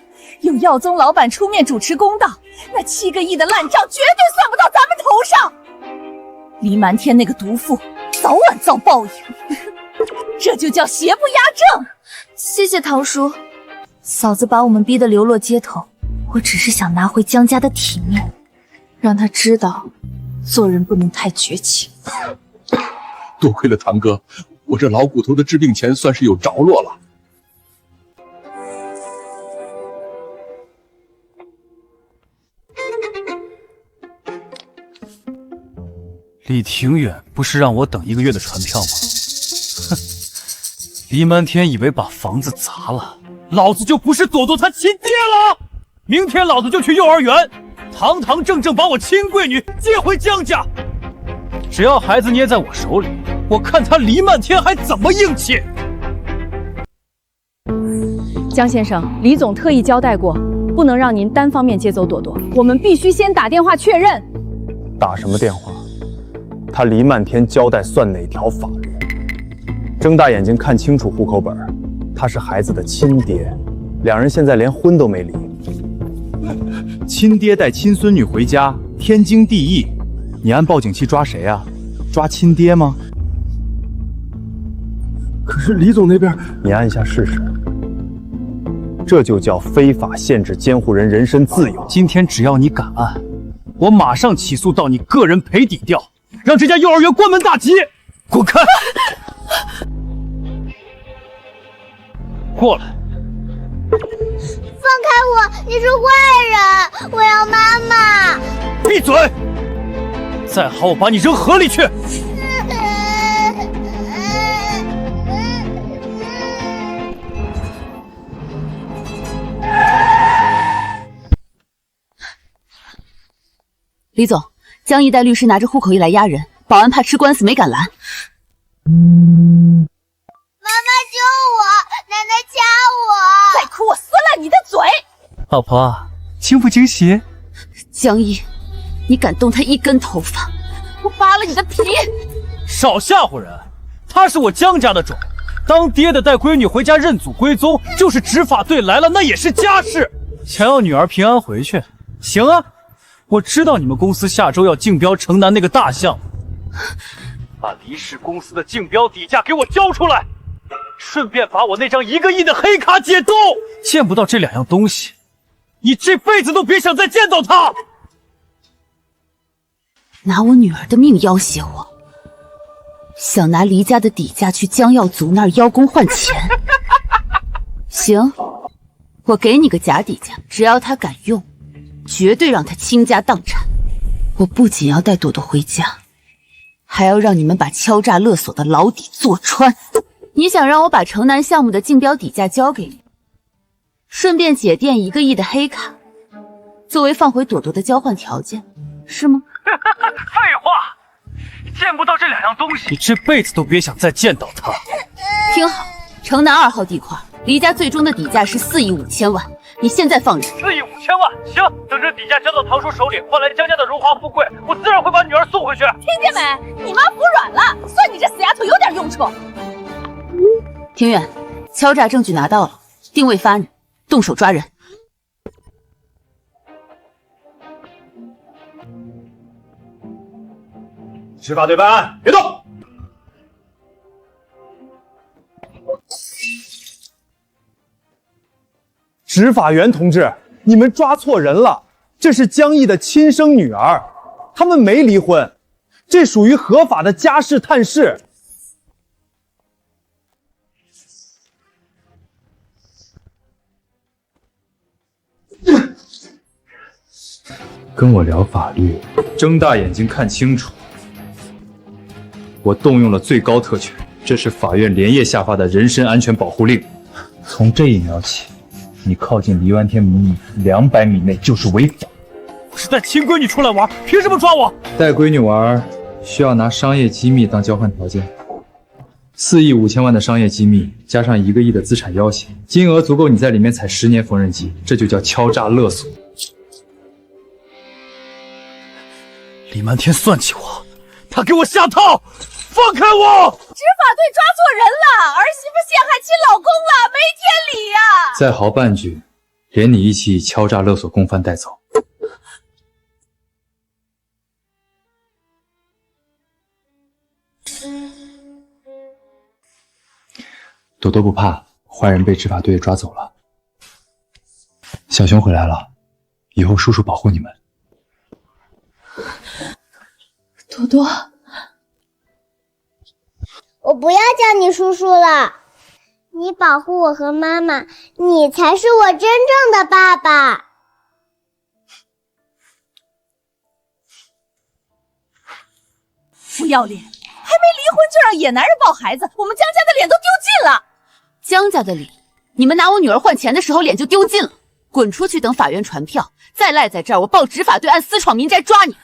有耀宗老板出面主持公道，那7个亿的烂账绝对算不到咱们头上。黎漫天那个毒妇早晚遭报应，这就叫邪不压正。谢谢堂叔，嫂子把我们逼得流落街头，我只是想拿回江家的体面，让他知道做人不能太绝情。多亏了堂哥，我这老骨头的治病钱算是有着落了。李廷远不是让我等1个月的船票吗？哼！黎漫天以为把房子砸了，老子就不是朵朵他亲爹了。明天老子就去幼儿园，堂堂正正把我亲闺女接回江家。只要孩子捏在我手里，我看他黎漫天还怎么硬气。江先生，李总特意交代过，不能让您单方面接走朵朵，我们必须先打电话确认。打什么电话？他黎漫天交代算哪条法律？睁大眼睛看清楚户口本，他是孩子的亲爹，两人现在连婚都没离。亲爹带亲孙女回家，天经地义。你按报警器抓谁啊？抓亲爹吗？可是李总那边，你按下试试。这就叫非法限制监护人人身自由。今天只要你敢按，我马上起诉到你个人赔抵掉，让这家幼儿园关门大吉！滚开！过来！放开我！你是坏人！我要妈妈！闭嘴！再好，我把你扔河里去！李总，江毅带律师拿着户口一来押人，保安怕吃官司没敢拦。妈妈救我！奶奶掐我！再哭我撕烂你的嘴！老婆，惊不惊喜？江毅，你敢动他1根头发，我扒了你的皮！少吓唬人！他是我江家的种，当爹的带闺女回家认祖归宗，就是执法队来了，那也是家事。想要女儿平安回去，行啊！我知道你们公司下周要竞标城南那个大项目，把黎氏公司的竞标底价给我交出来。顺便把我那张1个亿的黑卡解冻。见不到这2样东西，你这辈子都别想再见到他。拿我女儿的命要挟我，想拿黎家的底价去江耀祖那儿邀功换钱。行，我给你个假底价，只要他敢用，绝对让他倾家荡产。我不仅要带朵朵回家，还要让你们把敲诈勒索的牢底坐穿。你想让我把城南项目的竞标底价交给你，顺便解垫1个亿的黑卡，作为放回朵朵的交换条件，是吗？废话，见不到这2样东西，你这辈子都别想再见到他。听好，城南2号地块，黎家最终的底价是4亿5千万。你现在放人，4亿5千万，行，等这底价交到堂叔手里，换来江家的荣华富贵，我自然会把女儿送回去。听见没？你妈服软了，算你这死丫头有点用处。庭远，敲诈证据拿到了，定位发你，动手抓人。执法队办案，别动。执法员同志，你们抓错人了，这是江毅的亲生女儿，他们没离婚，这属于合法的家事探视。跟我聊法律，睁大眼睛看清楚。我动用了最高特权，这是法院连夜下发的人身安全保护令。从这一秒起，你靠近黎万天母女200米内就是违法。我是带亲闺女出来玩，凭什么抓我？带闺女玩需要拿商业机密当交换条件。4亿5千万的商业机密，加上1个亿的资产要挟，金额足够你在里面踩10年缝纫机，这就叫敲诈勒索。李漫天算计我，他给我下套，放开我！执法队抓错人了，儿媳妇陷害亲老公了，没天理呀！再豪半句，连你一起敲诈勒索公犯带走。朵朵不怕，坏人被执法队抓走了。小熊回来了，以后叔叔保护你们。朵朵，我不要叫你叔叔了，你保护我和妈妈，你才是我真正的爸爸。不要脸，还没离婚就让野男人抱孩子，我们江家的脸都丢尽了。江家的脸，你们拿我女儿换钱的时候脸就丢尽了。滚出去，等法院传票，再赖在这儿，我报执法队按私闯民宅抓你。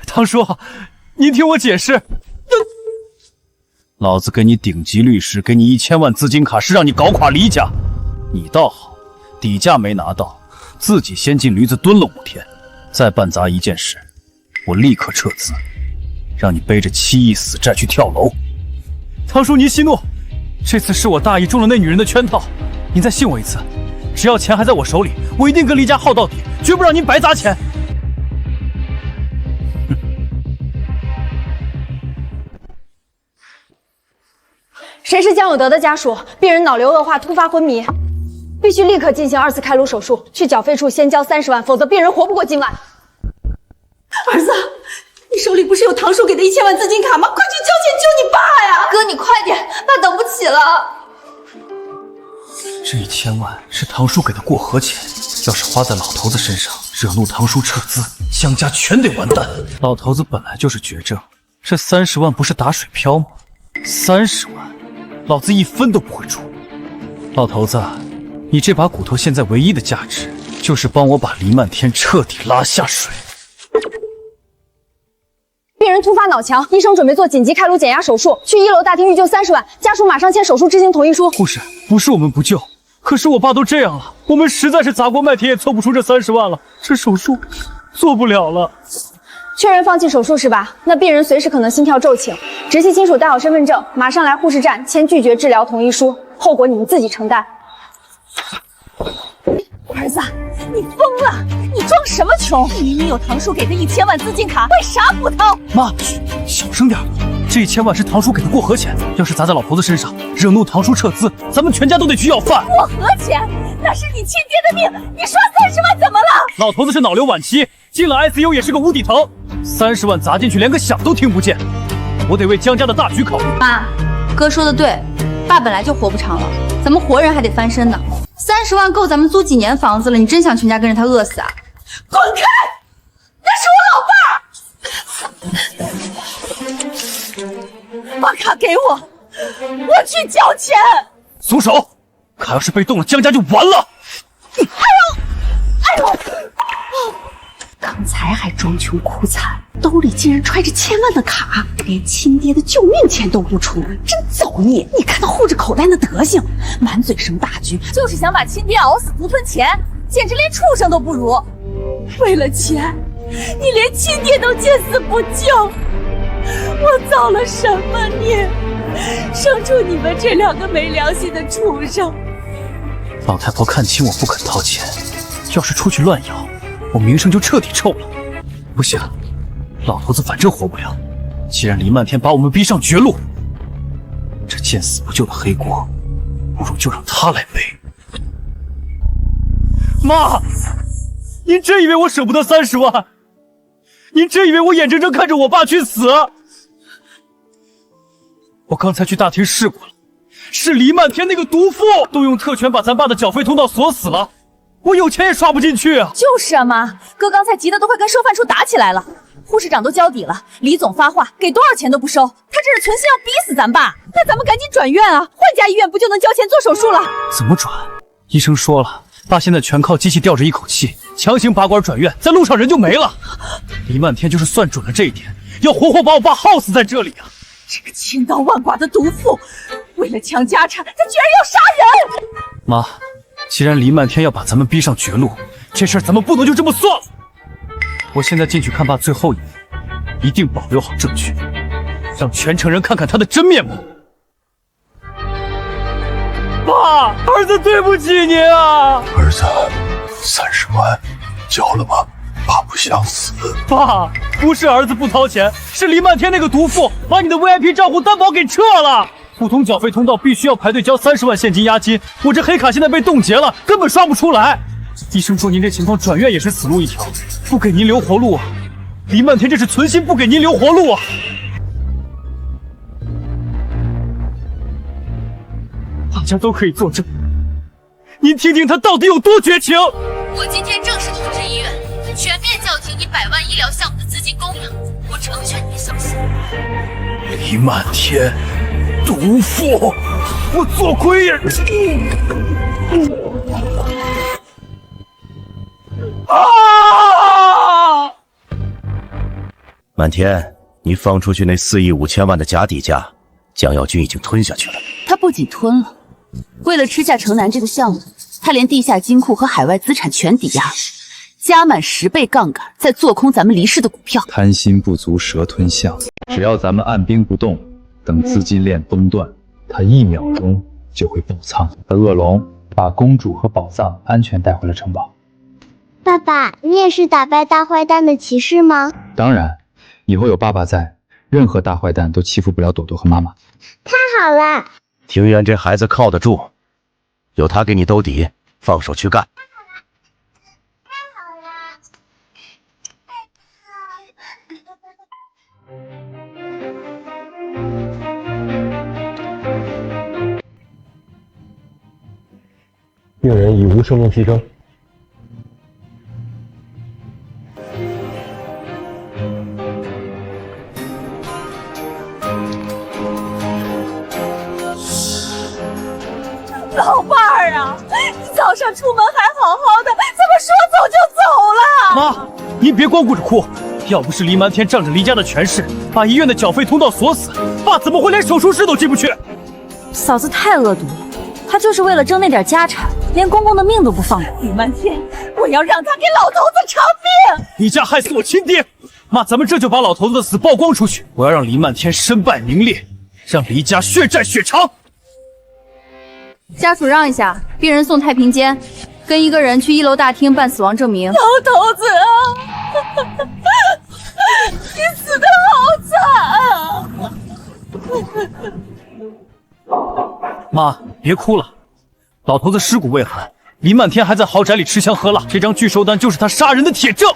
堂叔，您听我解释。老子给你顶级律师，给你1000万资金卡，是让你搞垮黎家。你倒好，底价没拿到，自己先进驴子蹲了5天，再办砸一件事，我立刻撤资，让你背着7亿死债去跳楼。堂叔您息怒，这次是我大意中了那女人的圈套，您再信我一次，只要钱还在我手里，我一定跟黎家耗到底，绝不让您白砸钱。谁是江有德的家属？病人脑瘤恶化，突发昏迷，必须立刻进行2次开颅手术。去缴费处先交30万，否则病人活不过今晚。儿子，你手里不是有堂叔给的1000万资金卡吗？快去交钱救你爸呀！哥，你快点，爸等不起了。这1000万是堂叔给的过河钱，要是花在老头子身上，惹怒堂叔撤资，江家全得完蛋。老头子本来就是绝症，这30万不是打水漂吗？30万。老子1分都不会出。老头子，你这把骨头现在唯一的价值，就是帮我把黎漫天彻底拉下水。病人突发脑墙，医生准备做紧急开颅减压手术，去1楼大厅预救30万，家属马上签手术执行同意书。护士，不是我们不救，可是我爸都这样了，我们实在是砸锅卖铁也凑不出这30万了，这手术做不了了。确认放弃手术是吧？那病人随时可能心跳骤停，直系亲属带好身份证，马上来护士站签拒绝治疗同意书，后果你们自己承担。儿子，你疯了！你装什么穷？明明有堂叔给的1000万资金卡，为啥不掏？妈，小声点。这1000万是堂叔给的过河钱，要是砸在老头子身上，惹怒堂叔撤资，咱们全家都得去要饭。过河钱？那是你亲爹的命！你刷30万怎么了？老头子是脑瘤晚期，进了 ICU 也是个无底层，30万砸进去连个响都听不见。我得为江家的大局考虑。妈，哥说的对，爸本来就活不长了，咱们活人还得翻身呢。30万够咱们租几年房子了，你真想全家跟着他饿死啊？滚开！那是我老伴儿！把卡给我，我去交钱。松手！卡要是被动了，江家就完了。哎呦！刚才还装穷哭惨，兜里竟然揣着1000万的卡，连亲爹的救命钱都不出，真造孽！你看他护着口袋那德行，满嘴什么大局，就是想把亲爹熬死独吞钱，简直连畜生都不如。为了钱，你连亲爹都见死不救，我造了什么孽，生出你们这2个没良心的畜生！老太婆看清我不肯掏钱，要是出去乱咬，我名声就彻底臭了。不行，老头子反正活不了。既然黎漫天把我们逼上绝路，这见死不救的黑锅，不如就让他来背。妈，您真以为我舍不得30万？您真以为我眼睁睁看着我爸去死？我刚才去大厅试过了，是黎漫天那个毒妇都用特权把咱爸的缴费通道锁死了，我有钱也刷不进去啊！就是啊，妈，哥刚才急得都快跟收饭处打起来了。护士长都交底了，李总发话给多少钱都不收，他这是存心要逼死咱爸。那咱们赶紧转院啊，换家医院不就能交钱做手术了？怎么转？医生说了，爸现在全靠机器吊着一口气，强行拔管转院，在路上人就没了。黎漫天就是算准了这一点，要活活把我爸耗死在这里啊！这个千刀万剐的毒妇，为了抢家产，他居然要杀人！妈，既然黎漫天要把咱们逼上绝路，这事儿咱们不能就这么算了。我现在进去看爸最后一幕，一定保留好证据，让全城人看看他的真面目。爸，儿子对不起您啊！儿子，30万交了吗？爸不想死。爸，不是儿子不掏钱，是黎漫天那个毒妇把你的 VIP 账户担保给撤了。普通缴费通道必须要排队交30万现金押金，我这黑卡现在被冻结了，根本刷不出来。医生说您这情况转院也是死路一条，不给您留活路啊！黎漫天这是存心不给您留活路啊！大家都可以作证，您听听他到底有多绝情！我今天正式通知医院，全面叫停你100万医疗项目的资金供养，我成全你的消息。黎漫天，毒妇，我做鬼也啊！漫天，你放出去那4亿5千万的假底价，江耀军已经吞下去了。他不仅吞了，为了吃下城南这个项目，他连地下金库和海外资产全抵押，加满10倍杠杆，再做空咱们黎氏的股票。贪心不足蛇吞象，只要咱们按兵不动，等资金链崩断，他1秒钟就会爆仓。恶龙把公主和宝藏安全带回了城堡。爸爸，你也是打败大坏蛋的骑士吗？当然，以后有爸爸在，任何大坏蛋都欺负不了朵朵和妈妈。太好了！庭院这孩子靠得住，有他给你兜底，放手去干。病人已无生命体征。老伴儿啊，你早上出门还好好的，怎么说走就走了？妈，您别光顾着哭，要不是黎漫天仗着黎家的权势，把医院的缴费通道锁死，爸怎么会连手术室都进不去？嫂子太恶毒了，她就是为了争那点家产，连公公的命都不放过。黎漫天，我要让他给老头子偿命！你家害死我亲爹！妈，咱们这就把老头子的死曝光出去，我要让黎漫天身败名裂，让黎家血债血偿。家属让一下，病人送太平间。跟一个人去1楼大厅办死亡证明。老头子啊，你死得好惨啊！妈，别哭了，老头子尸骨未寒，黎漫天还在豪宅里吃香喝辣，这张拒收单就是他杀人的铁证。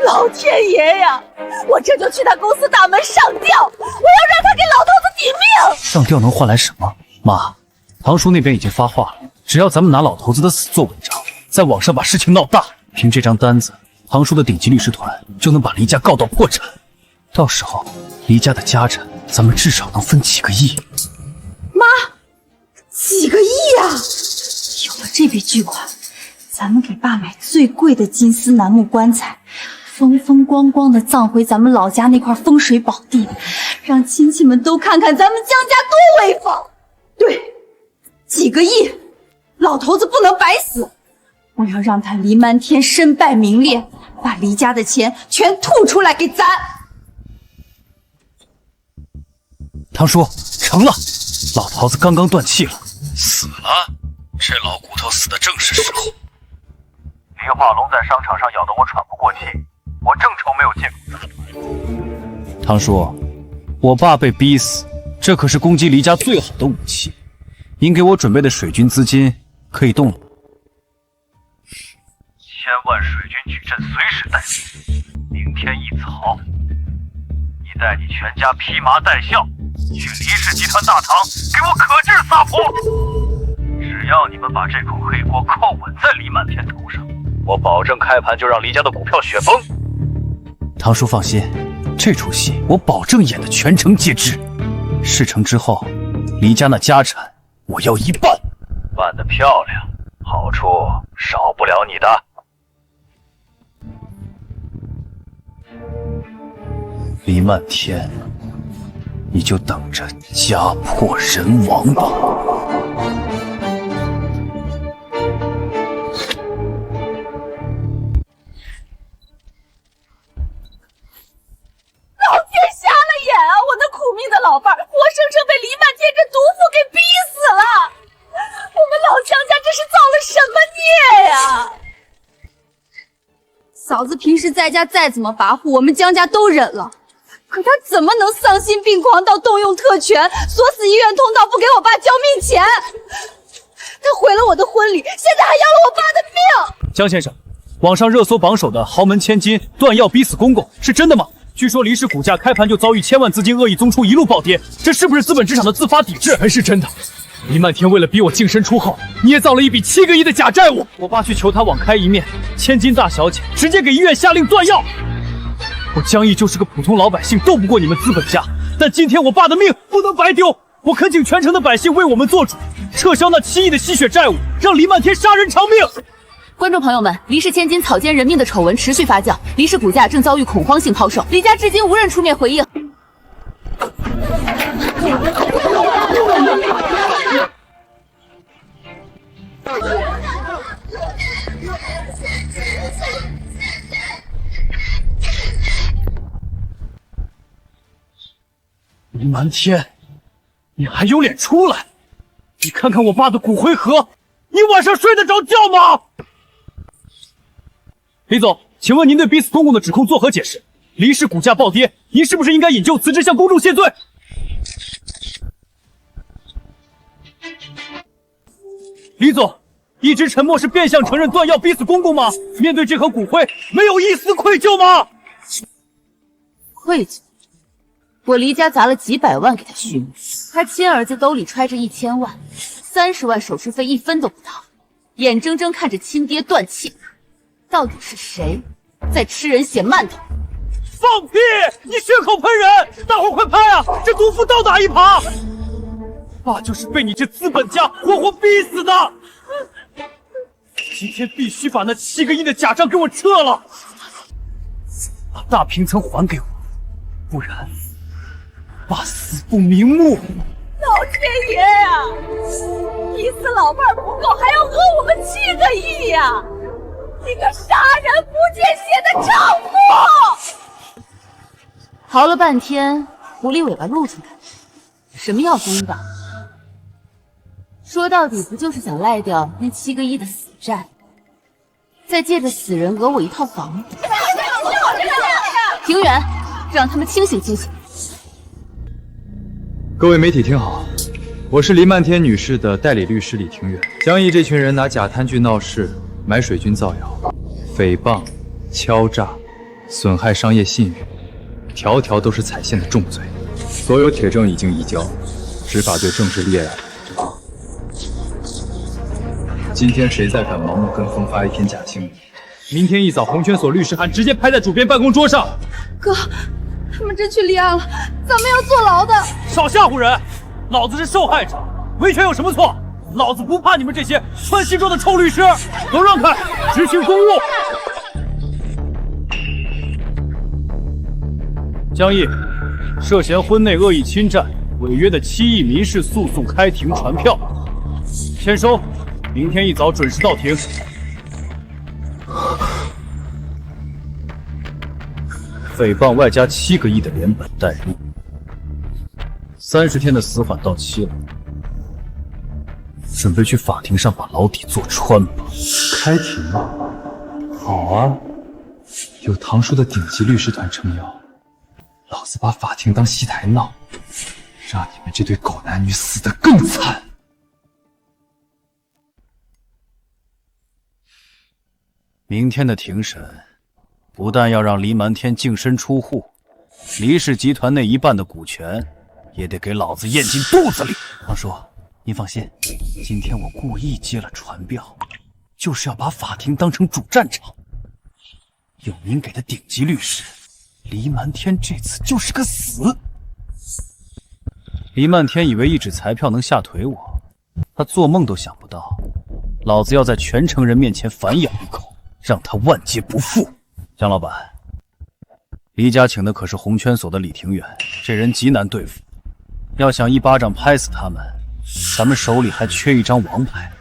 老天爷呀！我这就去他公司大门上吊，我要让他给老头子抵命！上吊能换来什么？妈，堂叔那边已经发话了，只要咱们拿老头子的死做文章，在网上把事情闹大，凭这张单子，堂叔的顶级律师团就能把黎家告到破产。到时候，黎家的家产，咱们至少能分几个亿。妈，几个亿啊！有了这笔巨款，咱们给爸买最贵的金丝楠木棺材，风风光光的葬回咱们老家那块风水宝地，让亲戚们都看看咱们江家多威风。对，几个亿，老头子不能白死，我要让他黎漫天身败名裂，把黎家的钱全吐出来给咱。堂叔，成了，老头子刚刚断气了，死了？这老骨头死的正是时候。李化龙在商场上咬得我喘不过气，我正愁没有借口。堂叔，我爸被逼死，这可是攻击黎家最好的武器。您给我准备的水军资金可以动了。1000万水军矩阵随时待命，明天一早，你带你全家披麻戴孝去黎氏集团大堂，给我可劲撒泼！只要你们把这口黑锅扣稳在黎漫天头上，我保证开盘就让黎家的股票雪崩。堂叔放心，这出戏我保证演得全城皆知。事成之后，黎家那家产我要1半。办得漂亮，好处少不了你的。黎漫天，你就等着家破人亡吧。老天瞎了眼啊！我那苦命的老伴儿，活生生被黎漫天这毒妇给逼死了！我们老江家这是造了什么孽呀？嫂子平时在家再怎么跋扈，我们江家都忍了。可她怎么能丧心病狂到动用特权，锁死医院通道，不给我爸交命钱？她毁了我的婚礼，现在还要了我爸的命！江先生，网上热搜榜首的豪门千金断药逼死公公是真的吗？据说黎氏股价开盘就遭遇1000万资金恶意综出，一路暴跌，这是不是资本市场的自发抵制？全是真的。黎漫天为了逼我净身出户，捏造了一笔7个亿的假债务。我爸去求他网开一面，千金大小姐直接给医院下令断药。我江毅就是个普通老百姓，斗不过你们资本家，但今天我爸的命不能白丢。我恳请全城的百姓为我们做主，撤销那7亿的吸血债务，让黎漫天杀人偿命。观众朋友们，黎氏千金草菅人命的丑闻持续发酵，黎氏股价正遭遇恐慌性抛售，黎家至今无人出面回应。黎漫天，你还有脸出来？你看看我爸的骨灰盒，你晚上睡得着觉吗？李总，请问您对逼死公公的指控作何解释？黎氏股价暴跌，您是不是应该引咎辞职，向公众谢罪？李总，一直沉默是变相承认断药逼死公公吗？面对这盒骨灰，没有一丝愧疚吗？愧疚？我黎家砸了几百万给他续命，他亲儿子兜里揣着1000万，30万手术费1分都不掏，眼睁睁看着亲爹断气。到底是谁在吃人血馒头？放屁！你血口喷人！大伙快拍啊！这毒妇倒打一耙！爸就是被你这资本家活活逼死的！今天必须把那7个亿的假账给我撤了，把大平层还给我，不然爸死不瞑目！老天爷呀！逼死老伴不够，还要讹我们7个亿呀！你个杀人不见血的丈夫！嚎了半天，狐狸尾巴露出来，什么要公道？说到底不就是想赖掉那7个亿的死债，再借着死人讹我一套房子？庭远，让他们清醒清醒。各位媒体听好，我是黎漫天女士的代理律师李庭远。江毅这群人拿假贪据闹事、买水军造谣、诽谤、敲诈、损害商业信誉，条条都是踩线的重罪。所有铁证已经移交，执法队正式立案。今天谁再敢盲目跟风发一篇假新闻，明天一早红圈所律师函直接拍在主编办公桌上。哥，他们真去立案了，咱们要坐牢的。少吓唬人！老子是受害者，维权有什么错？老子不怕你们这些穿西装的臭律师！都让开，执行公务。江毅，涉嫌婚内恶意侵占、违约的7亿民事诉讼开庭传票，签收。明天一早准时到庭。诽谤外加7个亿的连本带入，30天的死缓到期了，准备去法庭上把牢底坐穿吧。开庭啊？好啊，有堂叔的顶级律师团撑腰，老子把法庭当戏台闹，让你们这对狗男女死得更惨。明天的庭审，不但要让黎瞒天净身出户，黎氏集团那一半的股权，也得给老子咽进肚子里。堂叔，您放心，今天我故意接了传票，就是要把法庭当成主战场。有您给的顶级律师，黎瞒天这次就是个死。黎漫天以为一纸财票能吓颓我，他做梦都想不到，老子要在全城人面前反咬一口，让他万劫不复。江老板，黎家请的可是红圈所的李庭远，这人极难对付，要想一巴掌拍死他们，咱们手里还缺一张王牌。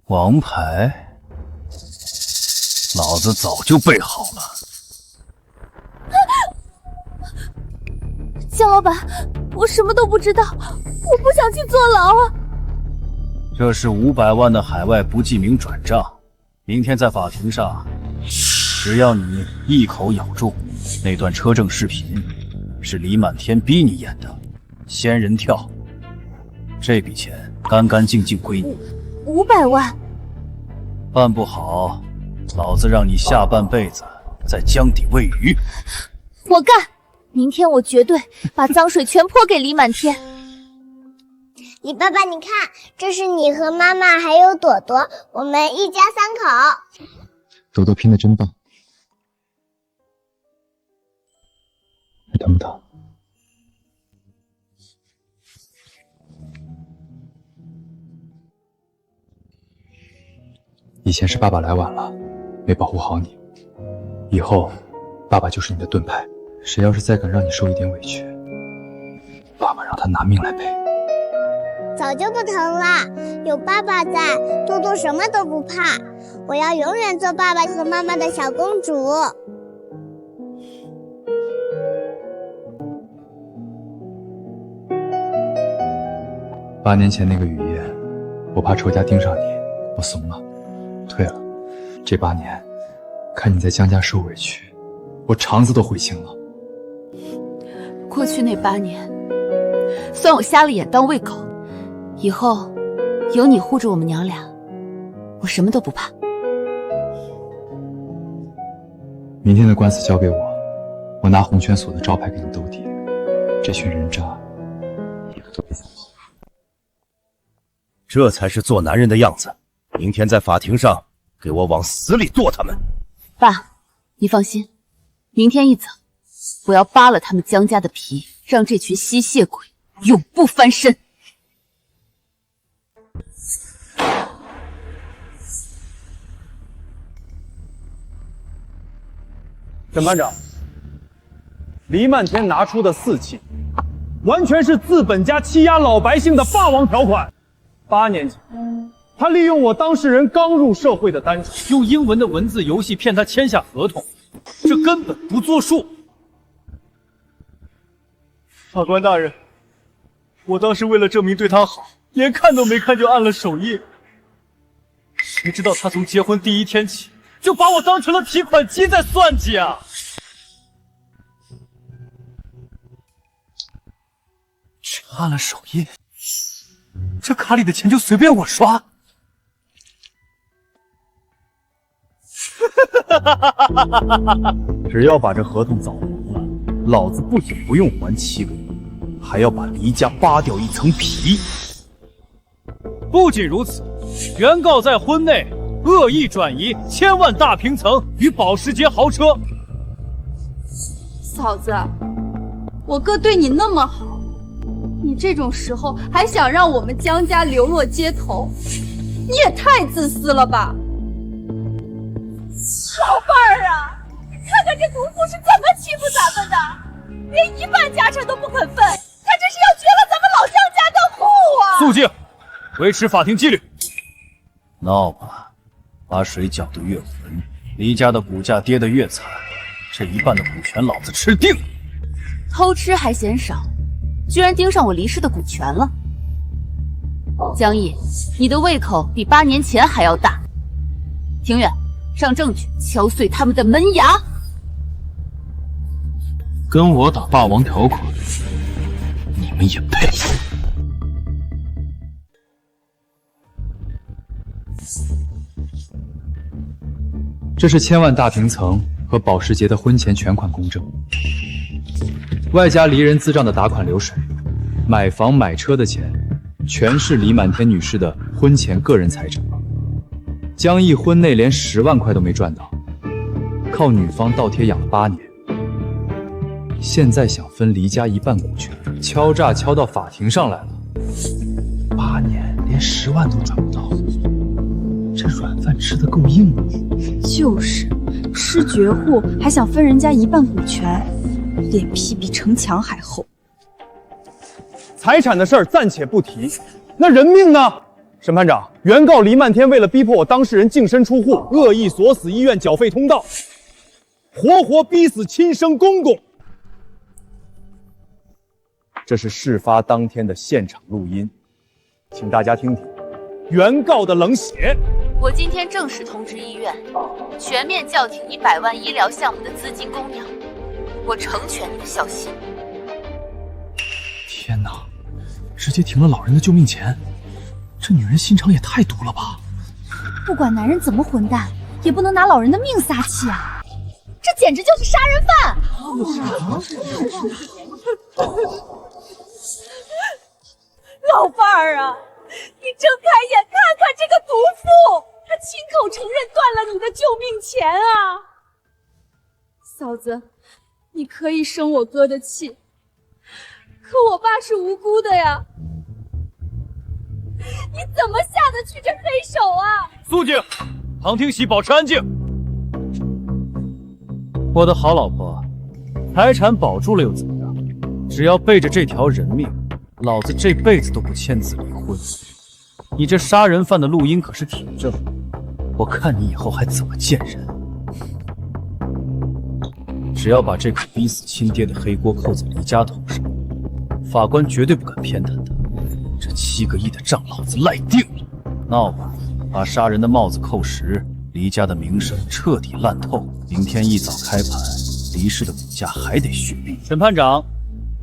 王牌，老子早就备好了。江老板，我什么都不知道，我不想去坐牢啊！这是500万的海外不记名转账，明天在法庭上，只要你一口咬住，那段车证视频是黎满天逼你演的，仙人跳，这笔钱干干净净归你。500万，办不好，老子让你下半辈子在江底喂鱼。我干！明天我绝对把脏水全泼给黎满天。李爸爸，你看，这是你和妈妈还有朵朵，我们一家3口。朵朵拼得真棒，你疼不疼？以前是爸爸来晚了，没保护好你，以后爸爸就是你的盾牌。谁要是再敢让你受一点委屈，爸爸让他拿命来赔。早就不疼了，有爸爸在，多多什么都不怕。我要永远做爸爸和妈妈的小公主。8年前那个雨夜，我怕仇家盯上你，我怂了，退了。这8年，看你在江家受委屈，我肠子都悔青了。过去那8年，算我瞎了眼当喂狗，以后有你护着我们娘俩，我什么都不怕。明天的官司交给我，我拿红圈所的招牌给你兜底。这群人渣，以后都别想跑。这才是做男人的样子。明天在法庭上，给我往死里剁他们。爸，你放心，明天一早，我要扒了他们江家的皮，让这群吸血鬼永不翻身。审判长，黎漫天拿出的4起，完全是资本家欺压老百姓的霸王条款。8年前，他利用我当事人刚入社会的单纯，用英文的文字游戏骗他签下合同，这根本不作数。法官大人，我当时为了证明对他好，连看都没看就按了手印。谁知道他从结婚第一天起就把我当成了提款机在算计啊！只按了手印，这卡里的钱就随便我刷？只要把这合同早黄了，老子不仅不用还7个亿，还要把黎家扒掉一层皮。不仅如此，原告在婚内恶意转移1000万大平层与保时捷豪车。嫂子，我哥对你那么好，你这种时候还想让我们江家流落街头，你也太自私了吧！老伴儿啊，看看这毒妇是怎么欺负咱们的，连一半家产都不肯分，他这是要绝了咱们老江家的户啊！肃静，维持法庭纪律。闹吧，把水搅得越浑，黎家的股价跌得越惨，这一半的股权老子吃定了。偷吃还嫌少，居然盯上我黎氏的股权了。江毅，你的胃口比8年前还要大。庭远，上证据，敲碎他们的门牙。跟我打霸王条款，你们也配？这是1000万大平层和保时捷的婚前全款公证，外加黎人自账的打款流水，买房买车的钱全是黎满天女士的婚前个人财产。江毅婚内连10万块都没赚到，靠女方倒贴养了8年，现在想分黎家一半股权，敲诈敲到法庭上来了。8年连10万都赚不到，这软饭吃得够硬吗？就是吃绝户还想分人家一半股权，脸皮比城墙还厚。财产的事儿暂且不提，那人命呢？审判长，原告黎漫天为了逼迫我当事人净身出户，恶意锁死医院缴费通道，活活逼死亲生公公。这是事发当天的现场录音，请大家听听原告的冷血。我今天正式通知医院，全面叫停100万医疗项目的资金供养，我成全你的孝心。天哪，直接停了老人的救命钱，这女人心肠也太毒了吧！不管男人怎么混蛋，也不能拿老人的命撒气啊！这简直就是杀人犯！老伴儿啊，你睁开眼看看这个毒妇，她亲口承认断了你的救命钱啊！嫂子，你可以生我哥的气，可我爸是无辜的呀！你怎么下得去这黑手啊？肃静，旁听席保持安静。我的好老婆，财产保住了又怎么样？只要背着这条人命，老子这辈子都不签字离婚。你这杀人犯的录音可是铁证，我看你以后还怎么见人。只要把这个逼死亲爹的黑锅扣在黎家头上，法官绝对不敢偏袒他。这7个亿的账老子赖定了。闹吧，把杀人的帽子扣实，黎家的名声彻底烂透。明天一早开盘，黎氏的股价还得续命。审判长，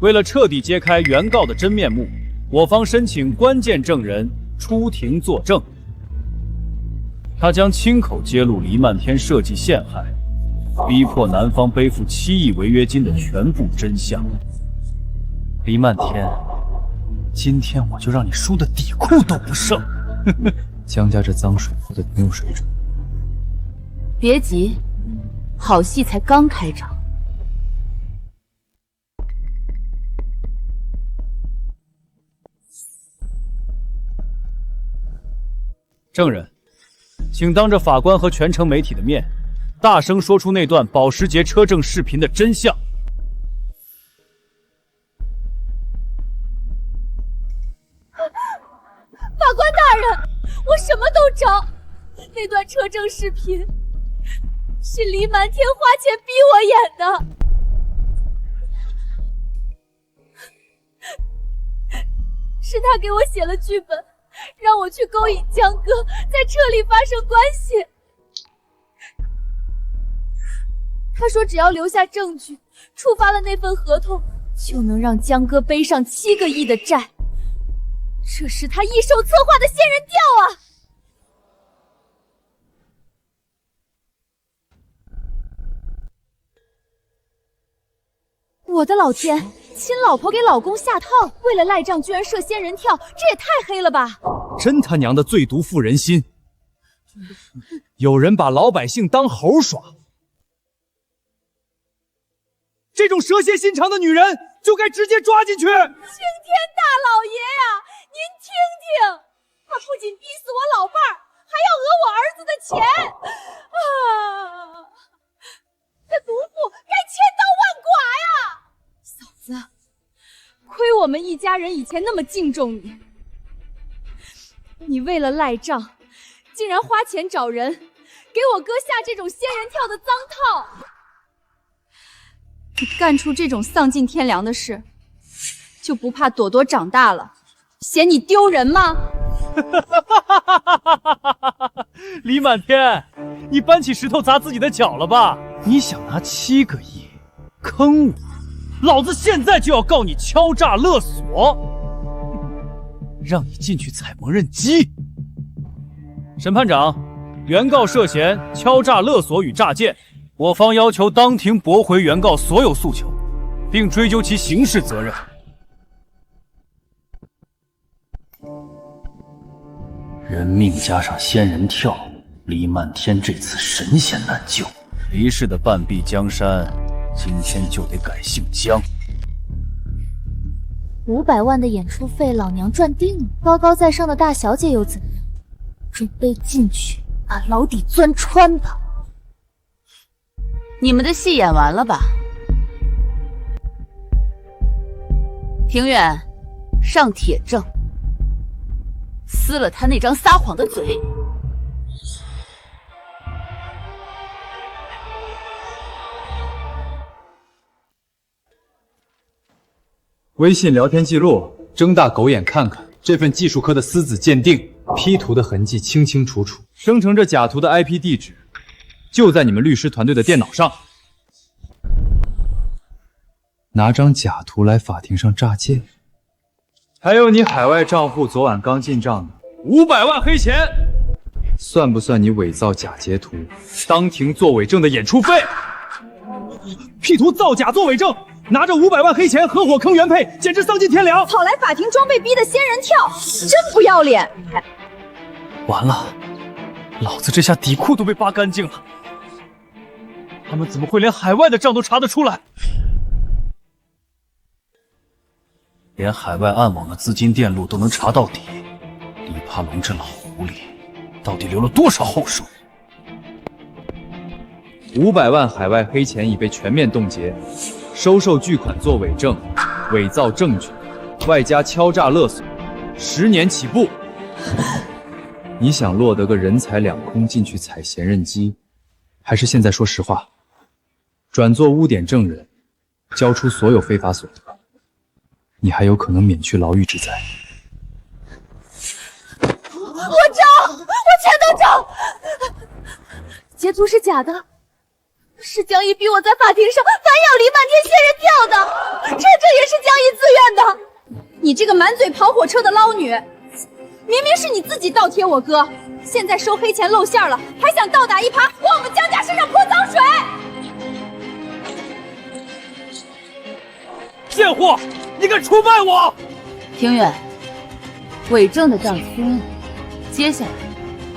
为了彻底揭开原告的真面目，我方申请关键证人出庭作证。他将亲口揭露黎漫天设计陷害，逼迫男方背负7亿违约金的全部真相。黎漫天，今天我就让你输的底裤都不剩！江家这脏水泼的挺有水准。别急，好戏才刚开场。证人，请当着法官和全城媒体的面，大声说出那段保时捷车证视频的真相。法官大人，我什么都招。那段车证视频是黎漫天花钱逼我演的，是他给我写了剧本，让我去勾引江哥，在车里发生关系。他说只要留下证据，触发了那份合同，就能让江哥背上7个亿的债。这是他一手策划的仙人跳啊！我的老天，亲老婆给老公下套，为了赖账居然设仙人跳，这也太黑了吧！真他娘的最毒妇人心！有人把老百姓当猴耍，这种蛇蝎心肠的女人就该直接抓进去！青天大老爷呀，您听听，他不仅逼死我老伴儿，还要讹我儿子的钱啊！这毒妇该千刀万剐呀！嫂子，亏我们一家人以前那么敬重你，你为了赖账，竟然花钱找人给我哥下这种仙人跳的脏套。你干出这种丧尽天良的事，就不怕朵朵长大了嫌你丢人吗？李满天，你搬起石头砸自己的脚了吧？你想拿7个亿坑我，老子现在就要告你敲诈勒索，让你进去踩缝纫机。审判长，原告涉嫌敲诈勒索与诈骗，我方要求当庭驳回原告所有诉求，并追究其刑事责任。人命加上仙人跳，李漫天这次神仙难救。离世的半壁江山，今天就得改姓江。 500万的演出费，老娘赚定了。高高在上的大小姐又怎样？准备进去把牢底钻穿吧。你们的戏演完了吧？庭远，上铁证，撕了他那张撒谎的嘴。 微信聊天记录，睁大狗眼看看，这份技术科的私子鉴定，P 图的痕迹清清楚楚，生成这假图的 IP 地址就在你们律师团队的电脑上。拿张假图来法庭上诈骗，还有你海外账户昨晚刚进账的500万黑钱，算不算你伪造假截图，当庭作伪证的演出费？P 图造假作伪证。 拿着500万黑钱合伙坑原配，简直丧尽天良！跑来法庭装被逼的仙人跳，真不要脸！完了，老子这下底裤都被扒干净了。他们怎么会连海外的账都查得出来？连海外暗网的资金电路都能查到底，李帕龙这老狐狸到底留了多少后手？500万海外黑钱已被全面冻结。 收受巨款作伪证，伪造证据，外加敲诈勒索，10年起步。你想落得个人财两空进去踩闲人机，还是现在说实话，转做污点证人，交出所有非法所得，你还有可能免去牢狱之灾。我找，我全都找。截图是假的。 是江一逼我在法庭上反咬黎漫天仙人跳的，这也是江一自愿的。你这个满嘴跑火车的捞女，明明是你自己倒贴我哥，现在收黑钱露馅了，还想倒打一耙，往我们江家身上泼脏水！贱货，你敢出卖我！庭远，伪证的账清了，接下来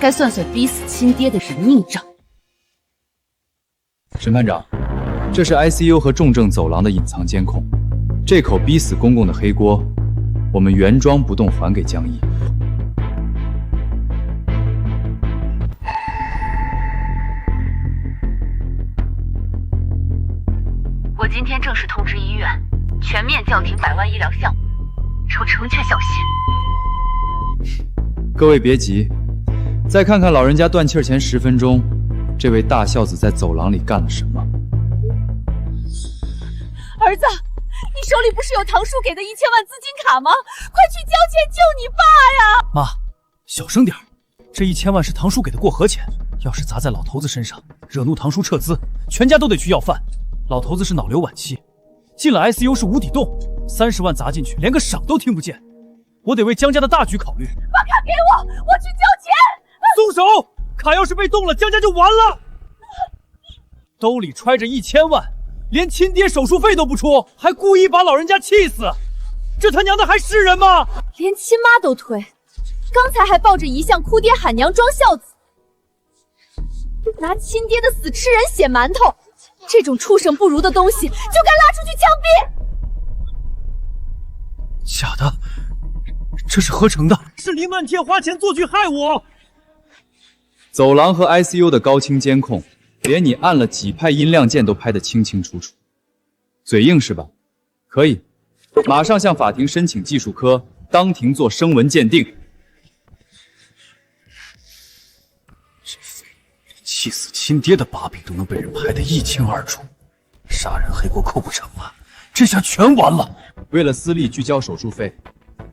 该算算逼死亲爹的人命账。 审判长，这是 ICU 和重症走廊的隐藏监控，这口逼死公公的黑锅，我们原装不动还给江一。我今天正式通知医院，全面叫停100万医疗项目，抽成全小心。各位别急，再看看老人家断气前10分钟。 这位大孝子在走廊里干了什么？儿子，你手里不是有唐叔给的1000万资金卡吗？快去交钱救你爸呀！妈，小声点，这1000万是唐叔给的过河钱，要是砸在老头子身上，惹怒唐叔撤资，全家都得去要饭。老头子是脑瘤晚期，进了 ICU 是无底洞，30万砸进去，连个赏都听不见。我得为江家的大局考虑。把卡给我，我去交钱。松手！卡要是被动了，江家就完了。兜里揣着1000万，连亲爹手术费都不出，还故意把老人家气死，这他娘的还是人吗？连亲妈都推，刚才还抱着遗像哭爹喊娘装孝子，拿亲爹的死吃人血馒头，这种畜生不如的东西就该拉出去枪毙！假的，这是合成的，是林漫天花钱做剧害我。走廊和 ICU 的高清监控，连你按了几拍音量键都拍得清清楚楚。嘴硬是吧？可以，马上向法庭申请技术科，当庭做声纹鉴定。这废物气死亲爹的把柄都能被人拍得一清二楚，杀人黑锅扣不成啊！这下全完了。为了私利拒交手术费，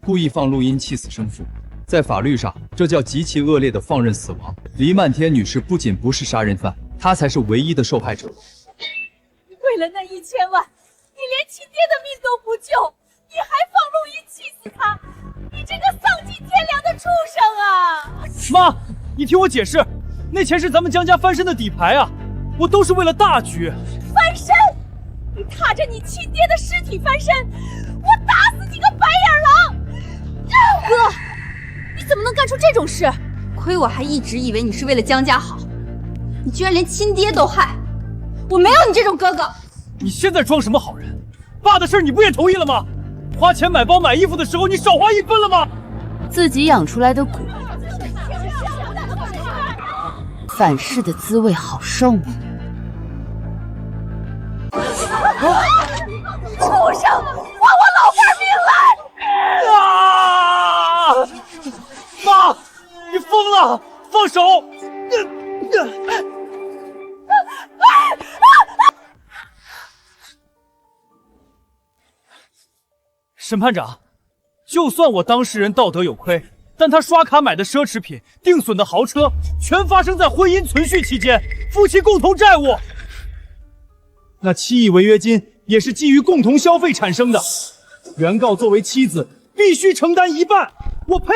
故意放录音气死生父，在法律上这叫极其恶劣的放任死亡。黎漫天女士不仅不是杀人犯，她才是唯一的受害者。为了那1000万，你连亲爹的命都不救，你还放录音气死他！你这个丧尽天良的畜生啊！妈，你听我解释，那钱是咱们江家翻身的底牌啊，我都是为了大局。翻身？你踏着你亲爹的尸体翻身，我打死你个白眼狼！哥，你怎么能干出这种事？亏我还一直以为你是为了江家好，你居然连亲爹都害！我没有你这种哥哥。你现在装什么好人？爸的事你不也同意了吗？花钱买包买衣服的时候，你少花1分了吗？自己养出来的骨，反噬的滋味好受吗？畜生，还我老伴命来！啊！妈，你疯了！放手！审判长，就算我当事人道德有亏，但他刷卡买的奢侈品、定损的豪车，全发生在婚姻存续期间，夫妻共同债务。那7亿违约金也是基于共同消费产生的，原告作为妻子必须承担1半。我呸！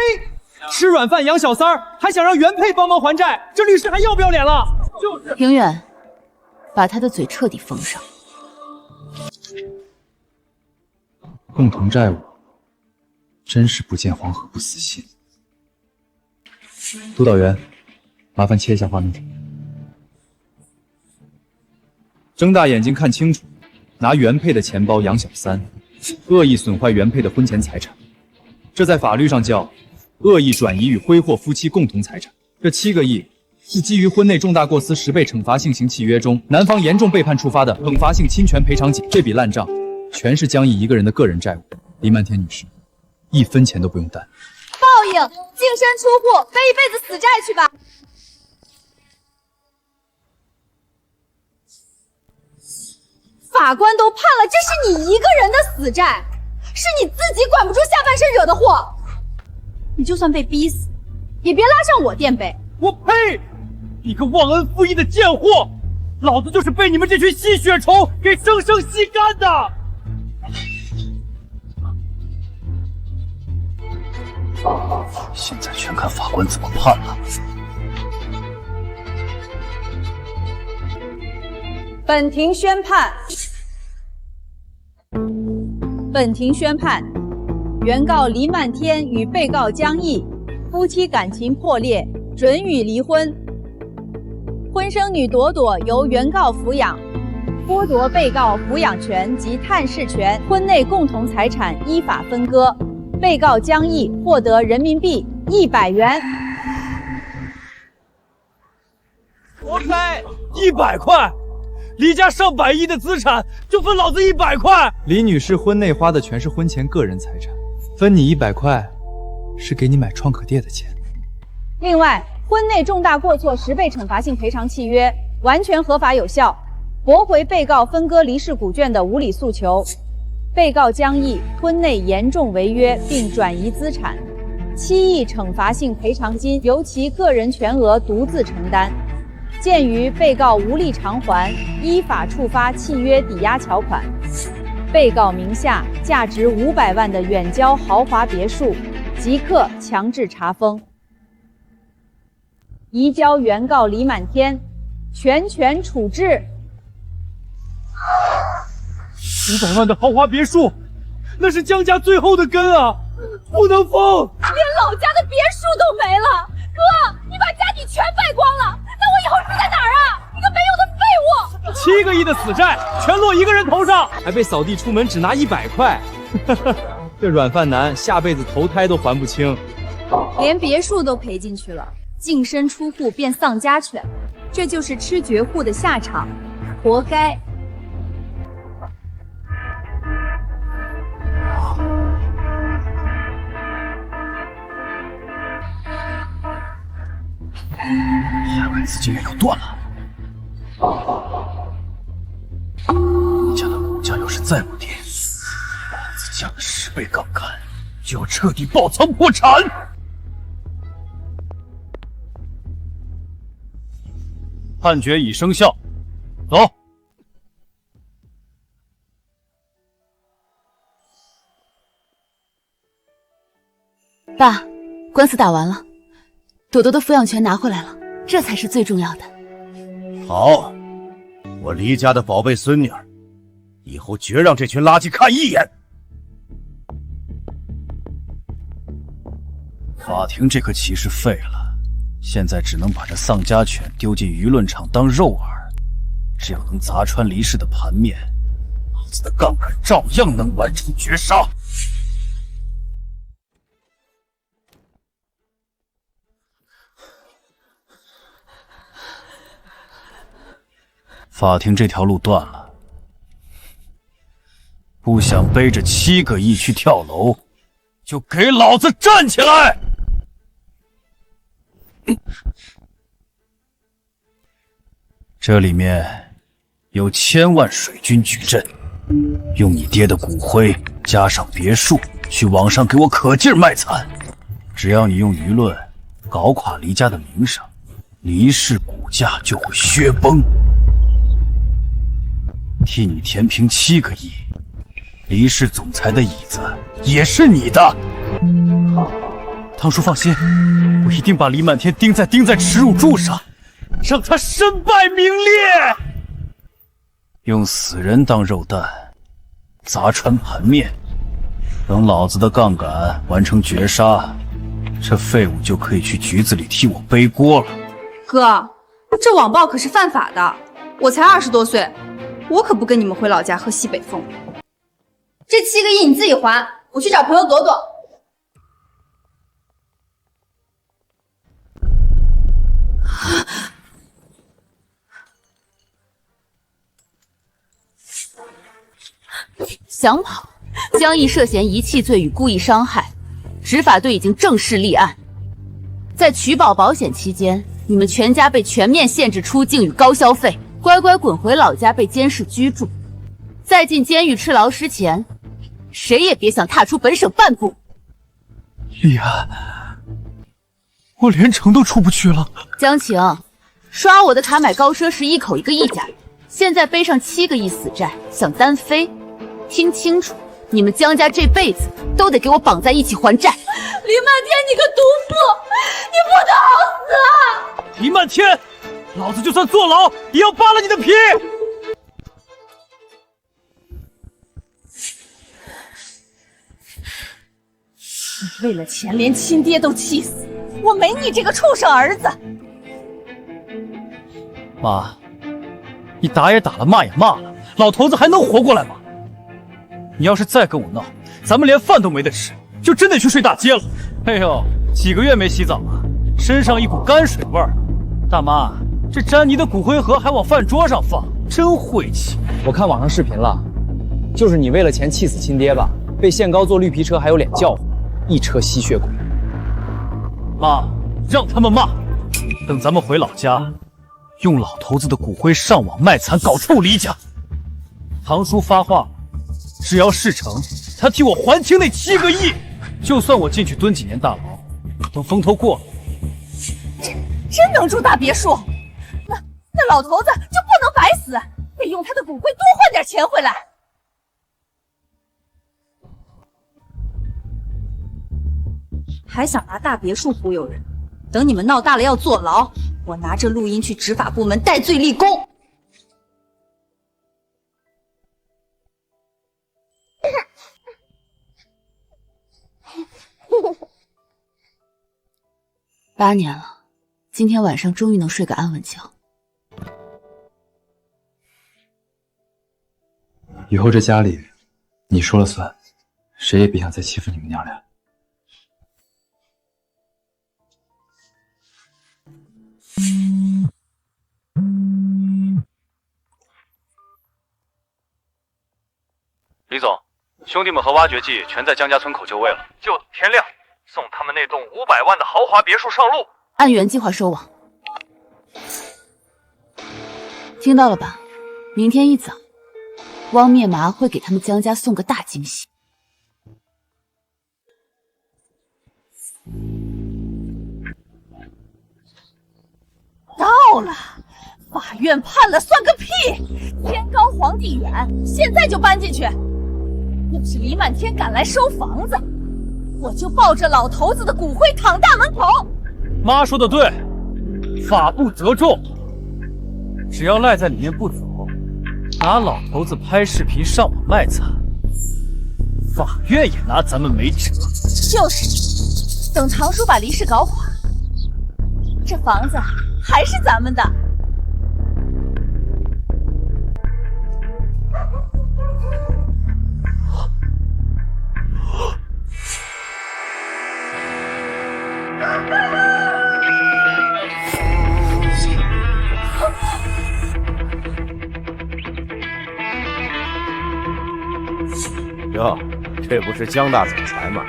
吃软饭养小三儿，还想让原配帮忙还债，这律师还要不要脸了？就是。平远，把他的嘴彻底封上。共同债务，真是不见黄河不死心。督导员，麻烦切一下画面。睁大眼睛看清楚，拿原配的钱包养小三，恶意损坏原配的婚前财产，这在法律上叫恶意转移与挥霍夫妻共同财产。这7个亿是基于婚内重大过失10倍惩罚性刑契约中男方严重背叛触发的惩罚性侵权赔偿金。这笔烂账全是江毅一个人的个人债务。黎漫天女士，1分钱都不用担。报应，净身出户，背一辈子死债去吧。法官都判了，这是你一个人的死债，是你自己管不住下半身惹的祸。你就算被逼死，也别拉上我垫背。我呸！你个忘恩负义的贱货！老子就是被你们这群吸血虫给生生吸干的！现在全看法官怎么判了。本庭宣判。本庭宣判，原告黎漫天与被告江毅夫妻感情破裂，准予离婚。婚生女朵朵由原告抚养，剥夺被告抚养权及探视权，婚内共同财产依法分割。被告江毅获得人民币100元。活该！100块，黎家上百亿的资产，就分老子100块。李女士婚内花的全是婚前个人财产，分你100块，是给你买创可贴的钱。另外，婚内重大过错10倍惩罚性赔偿契约完全合法有效，驳回被告分割离世股券的无理诉求。被告江毅婚内严重违约并转移资产，7亿惩罚性赔偿金由其个人全额独自承担。鉴于被告无力偿还，依法触发契约抵押条款。被告名下价值500万的远郊豪华别墅即刻强制查封，移交原告李满天，全权处置。500万的豪华别墅，那是江家最后的根啊，不能封！连老家的别墅都没了，哥，你把家底全败光了，那我以后住在哪儿啊？你个没用的废物！7个亿的死债全落一个人头上，还被扫地出门只拿100块，这软饭男下辈子投胎都还不清。连别墅都赔进去了，净身出户变丧家犬，这就是吃绝户的下场，活该。下块资金链又断了，你家的股价要是再不跌，老子加了10倍杠杆，就要彻底爆仓破产。判决已生效，走。爸，官司打完了，朵朵的抚养权拿回来了，这才是最重要的。好，我黎家的宝贝孙女儿，以后绝让这群垃圾看一眼。法庭这颗棋是废了，现在只能把这丧家犬丢进舆论场当肉饵，只要能砸穿黎氏的盘面，老子的杠杆照样能完成绝杀。法庭这条路断了，不想背着7个亿去跳楼，就给老子站起来！这里面有1000万水军矩阵，用你爹的骨灰加上别墅，去网上给我可劲卖惨。只要你用舆论搞垮黎家的名声，黎氏股价就会削崩。替你填平7个亿，黎氏总裁的椅子也是你的。堂叔放心，我一定把李满天钉在耻辱柱上，让他身败名裂。用死人当肉弹，砸穿盘面，等老子的杠杆完成绝杀，这废物就可以去局子里替我背锅了。哥，这网暴可是犯法的，我才20多岁。我可不跟你们回老家喝西北风。这7个亿你自己还，我去找朋友朵朵。想跑？江毅涉嫌遗弃罪与故意伤害，执法队已经正式立案。在取保保险期间，你们全家被全面限制出境与高消费。乖乖滚回老家被监视居住，在进监狱吃牢尸前，谁也别想踏出本省半步。李安，我连城都出不去了。江晴，刷我的卡买高奢是一口1个亿价，现在背上7个亿死债，想单飞？听清楚，你们江家这辈子都得给我绑在一起还债。李漫天，你个毒妇，你不得好死啊！李漫天，老子就算坐牢，也要扒了你的皮！你为了钱连亲爹都气死，我没你这个畜生儿子！妈，你打也打了，骂也骂了，老头子还能活过来吗？你要是再跟我闹，咱们连饭都没得吃，就真得去睡大街了。哎呦，几个月没洗澡了，身上一股泔水味儿。大妈，这詹妮的骨灰盒还往饭桌上放，真晦气。我看网上视频了，就是你为了钱气死亲爹吧？被限高坐绿皮车还有脸叫唤，一车吸血鬼。妈，让他们骂，等咱们回老家，用老头子的骨灰上网卖惨，搞臭黎家。堂叔发话，只要事成，他替我还清那7个亿，就算我进去蹲几年大牢，等风头过了。真能住大别墅？那老头子就不能白死，得用他的骨灰多换点钱回来。还想拿大别墅忽悠人？等你们闹大了要坐牢，我拿着录音去执法部门戴罪立功。8年了，今天晚上终于能睡个安稳觉。以后这家里你说了算，谁也别想再欺负你们娘俩。李总，兄弟们和挖掘机全在江家村口就位了，就等天亮送他们那栋500万的豪华别墅上路，按原计划收网。听到了吧？明天一早，汪灭麻会给他们江家送个大惊喜。到了，法院判了算个屁！天高皇帝远，现在就搬进去。要是李满天敢来收房子，我就抱着老头子的骨灰躺大门口。妈说的对，法不责众，只要赖在里面不走，拿老头子拍视频上网卖惨，法院也拿咱们没辙。就是，等堂叔把离世搞垮，这房子还是咱们的。哟，这不是江大总裁吗？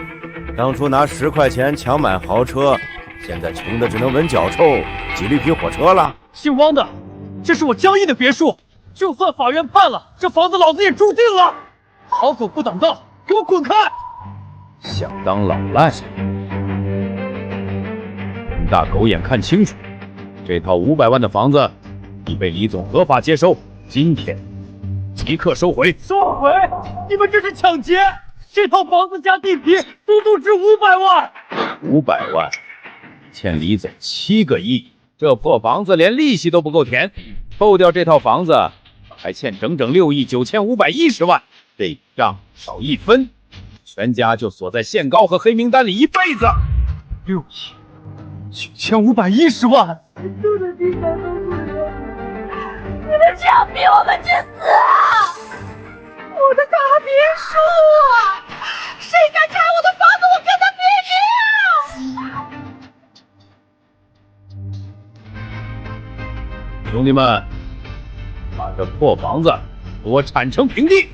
当初拿10块钱强买豪车，现在穷的只能闻脚臭，挤绿皮火车了。姓汪的，这是我江毅的别墅，就算法院判了，这房子老子也住定了。好狗不挡道，给我滚开！想当老赖？你大狗眼看清楚，这套500万的房子已被李总合法接收，今天即刻收回！收回？你们这是抢劫！这套房子加地皮，足足值500万。500万，欠李总7个亿，这破房子连利息都不够填，扣掉这套房子，还欠整整6亿9510万，这笔账少1分，全家就锁在限高和黑名单里一辈子。6亿9510万！住的地方都不人，你们这样逼我们去死啊！我的大别墅，谁敢拆我的房子，我跟他拼命！兄弟们，把这破房子给我铲成平地！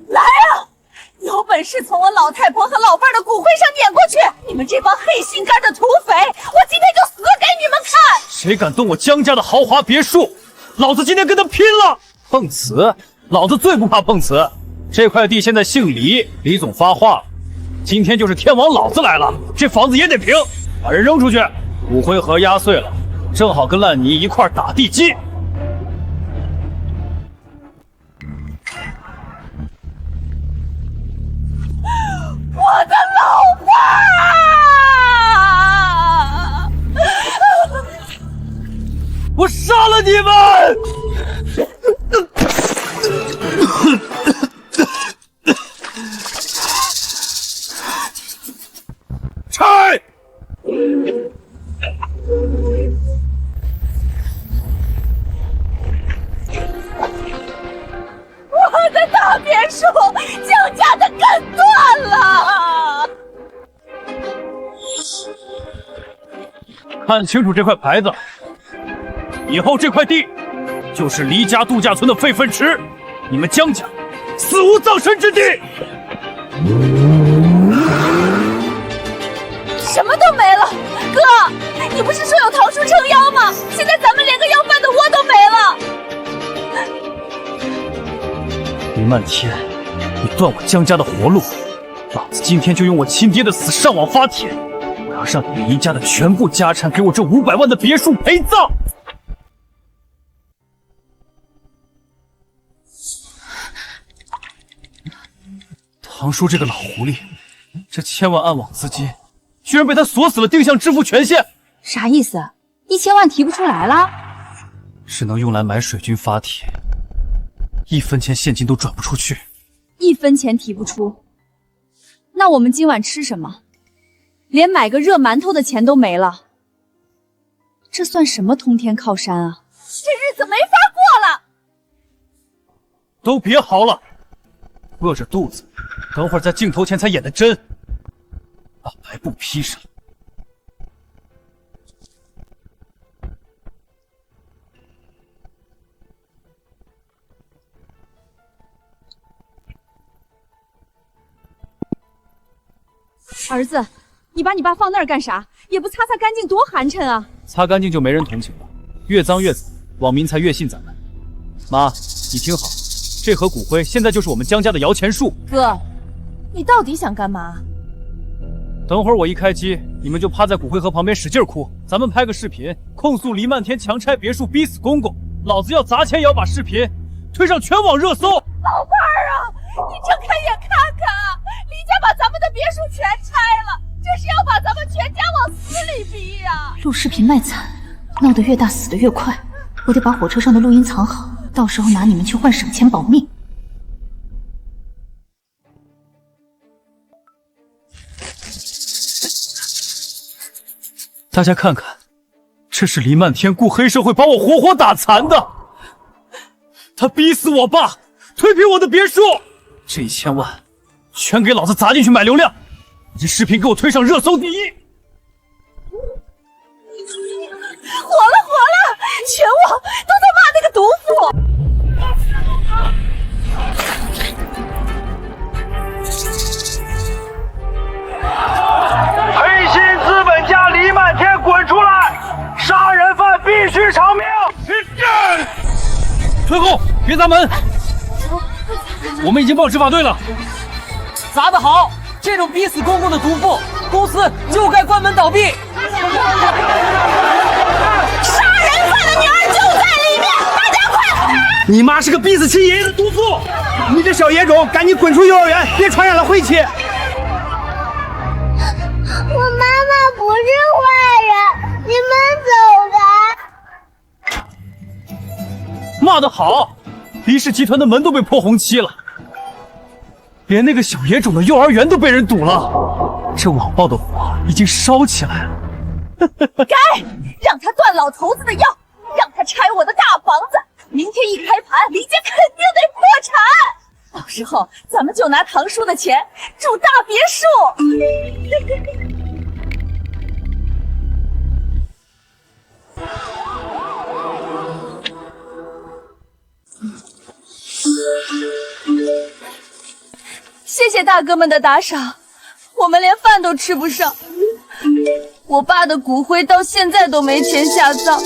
来啊！有本事从我老太婆和老伴的骨灰上撵过去！你们这帮黑心肝的土匪，我今天就死给你们看！谁敢动我江家的豪华别墅，老子今天跟他拼了！碰瓷，老子最不怕碰瓷。这块地现在姓李，李总发话了，今天就是天王老子来了，这房子也得平，把人扔出去，骨灰盒压碎了，正好跟烂泥一块打地基。我的老伴儿！我杀了你们！拆！我的大别墅，江家的根断了！看清楚这块牌子，以后这块地就是离家度假村的废粪池，你们江家死无葬身之地。什么都没了，哥，你不是说有唐叔撑腰吗？现在咱们连个要饭的窝都没了。李漫天，你断我江家的活路，老子今天就用我亲爹的死上网发帖，我要让你林家的全部家产给我这500万的别墅陪葬。唐叔这个老狐狸，这千万暗网资金居然被他锁死了定向支付权限，啥意思？1000万提不出来了？只能用来买水军发帖，1分钱现金都转不出去，1分钱提不出。那我们今晚吃什么？连买个热馒头的钱都没了，这算什么通天靠山啊？这日子没法过了。都别嚎了，饿着肚子，等会儿在镜头前才演的真。把白布披上。儿子，你把你爸放那儿干啥？也不擦擦干净，多寒碜啊！擦干净就没人同情了，越脏越惨，网民才越信咱们。妈，你听好，这盒骨灰现在就是我们江家的摇钱树。哥，你到底想干嘛？等会儿我一开机，你们就趴在骨灰盒旁边使劲哭。咱们拍个视频，控诉黎漫天强拆别墅逼死公公。老子要砸钱也要把视频推上全网热搜。老伴儿啊，你睁开眼看看，黎家把咱们的别墅全拆了，这是要把咱们全家往死里逼呀！录视频卖惨，闹得越大死得越快。我得把火车上的录音藏好，到时候拿你们去换省钱保命。大家看看，这是黎漫天雇黑社会把我活活打残的。他逼死我爸，推平我的别墅，这1000万全给老子砸进去买流量，这视频给我推上热搜第1。火了火了，全网都在骂那个毒妇。黑心资本家黎漫天滚出来！杀人犯必须偿命！退后，别砸门！我们已经报执法队了。砸得好！这种逼死公公的毒妇，公司就该关门倒闭。杀人犯的女儿就在里面，大家快！你妈是个逼死亲爷爷的毒妇！你这小野种，赶紧滚出幼儿园，别传染了晦气！我妈妈不是坏人，你们走开！骂得好，黎氏集团的门都被泼红漆了，连那个小野种的幼儿园都被人堵了，这网暴的火已经烧起来了。该让他断老头子的腰，让他拆我的大房子。明天一开盘，黎家肯定得破产。到时候咱们就拿堂叔的钱住大别墅。谢谢大哥们的打赏，我们连饭都吃不上。我爸的骨灰到现在都没钱下葬。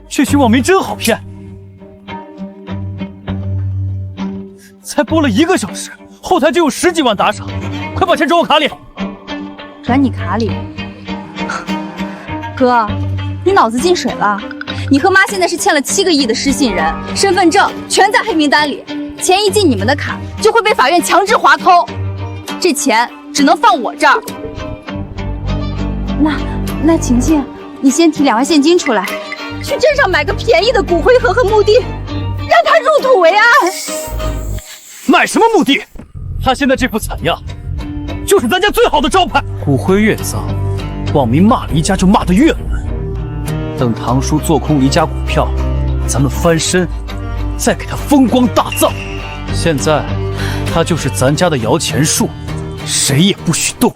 这群网民真好骗，才播了1个小时，后台就有10几万打赏，快把钱转我卡里。转你卡里？哥，你脑子进水了？你和妈现在是欠了7个亿的失信人，身份证全在黑名单里，钱一进你们的卡就会被法院强制划扣，这钱只能放我这儿。那晴晴，你先提2万现金出来，去镇上买个便宜的骨灰盒和墓地，让他入土为安。买什么墓地？他现在这副惨样，就是咱家最好的招牌。骨灰越脏，网民骂黎家就骂得越狠。等堂叔做空黎家股票，咱们翻身，再给他风光大葬。现在他就是咱家的摇钱树，谁也不许动。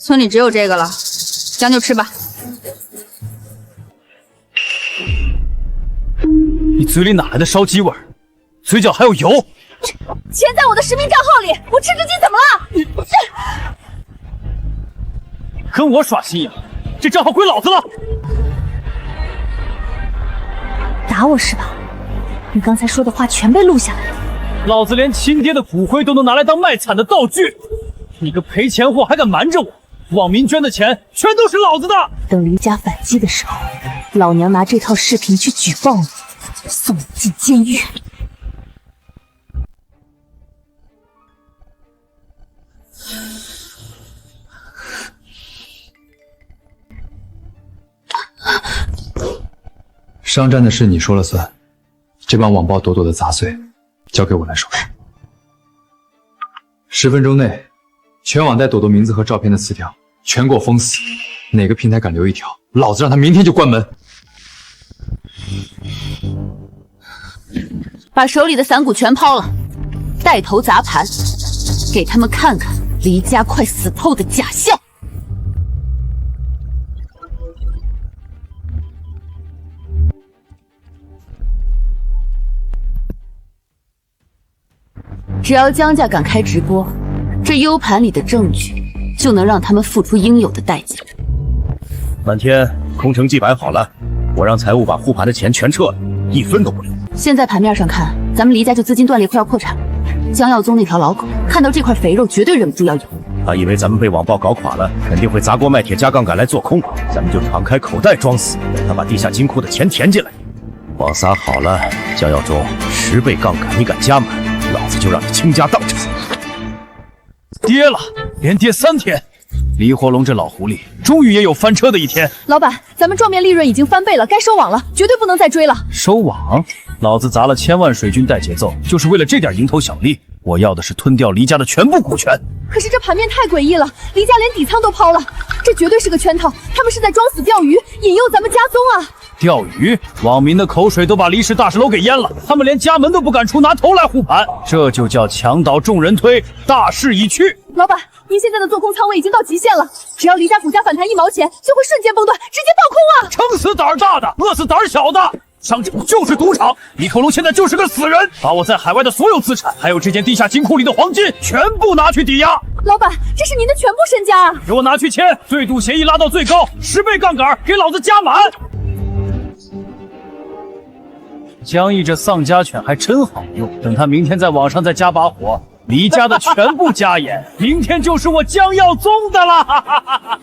村里只有这个了，将就吃吧。你嘴里哪来的烧鸡味儿？嘴角还有油？钱在我的实名账号里，我吃只鸡怎么了？跟我耍心眼，这账号归老子了。打我是吧？你刚才说的话全被录下来了。老子连亲爹的骨灰都能拿来当卖惨的道具，你个赔钱货还敢瞒着我？网民捐的钱全都是老子的。等黎家反击的时候，老娘拿这套视频去举报你，送你进监狱。商战的事你说了算，这帮网暴朵朵的杂碎交给我来收拾。10分钟内，全网带朵朵名字和照片的词条全给我封死，哪个平台敢留一条，老子让他明天就关门。把手里的散骨全抛了，带头砸盘，给他们看看黎家快死透的假象。只要江家敢开直播，这 U 盘里的证据就能让他们付出应有的代价。满天，空城计摆好了，我让财务把护盘的钱全撤了，1分都不留。现在盘面上看，咱们黎家就资金断裂，快要破产了。江耀宗那条老狗看到这块肥肉，绝对忍不住要咬。他以为咱们被网暴搞垮了，肯定会砸锅卖铁加杠杆来做空，咱们就敞开口袋装死，等他把地下金库的钱填进来。网撒好了，江耀宗10倍杠杆，你敢加满，老子就让你倾家荡产。跌了，连跌3天。黎火龙这老狐狸，终于也有翻车的一天。老板，咱们账面利润已经翻倍了，该收网了，绝对不能再追了。收网？老子砸了1000万水军带节奏，就是为了这点蝇头小利。我要的是吞掉黎家的全部股权。可是这盘面太诡异了，黎家连底仓都抛了，这绝对是个圈套，他们是在装死钓鱼，引诱咱们家宗啊！钓鱼？网民的口水都把黎氏大石楼给淹了，他们连家门都不敢出，拿头来护盘，这就叫墙倒众人推，大势已去。老板，您现在的做空仓位已经到极限了，只要黎家股价反弹1毛钱，就会瞬间崩断，直接爆空啊！撑死胆儿大的，饿死胆儿小的。商场就是赌场，李口龙现在就是个死人，把我在海外的所有资产，还有这间地下金库里的黄金，全部拿去抵押。老板，这是您的全部身家啊！给我拿去签，最度协议拉到最高，10倍杠杆，给老子加满。江毅这丧家犬还真好用，等他明天在网上再加把火，黎家的全部加演，明天就是我江耀宗的了。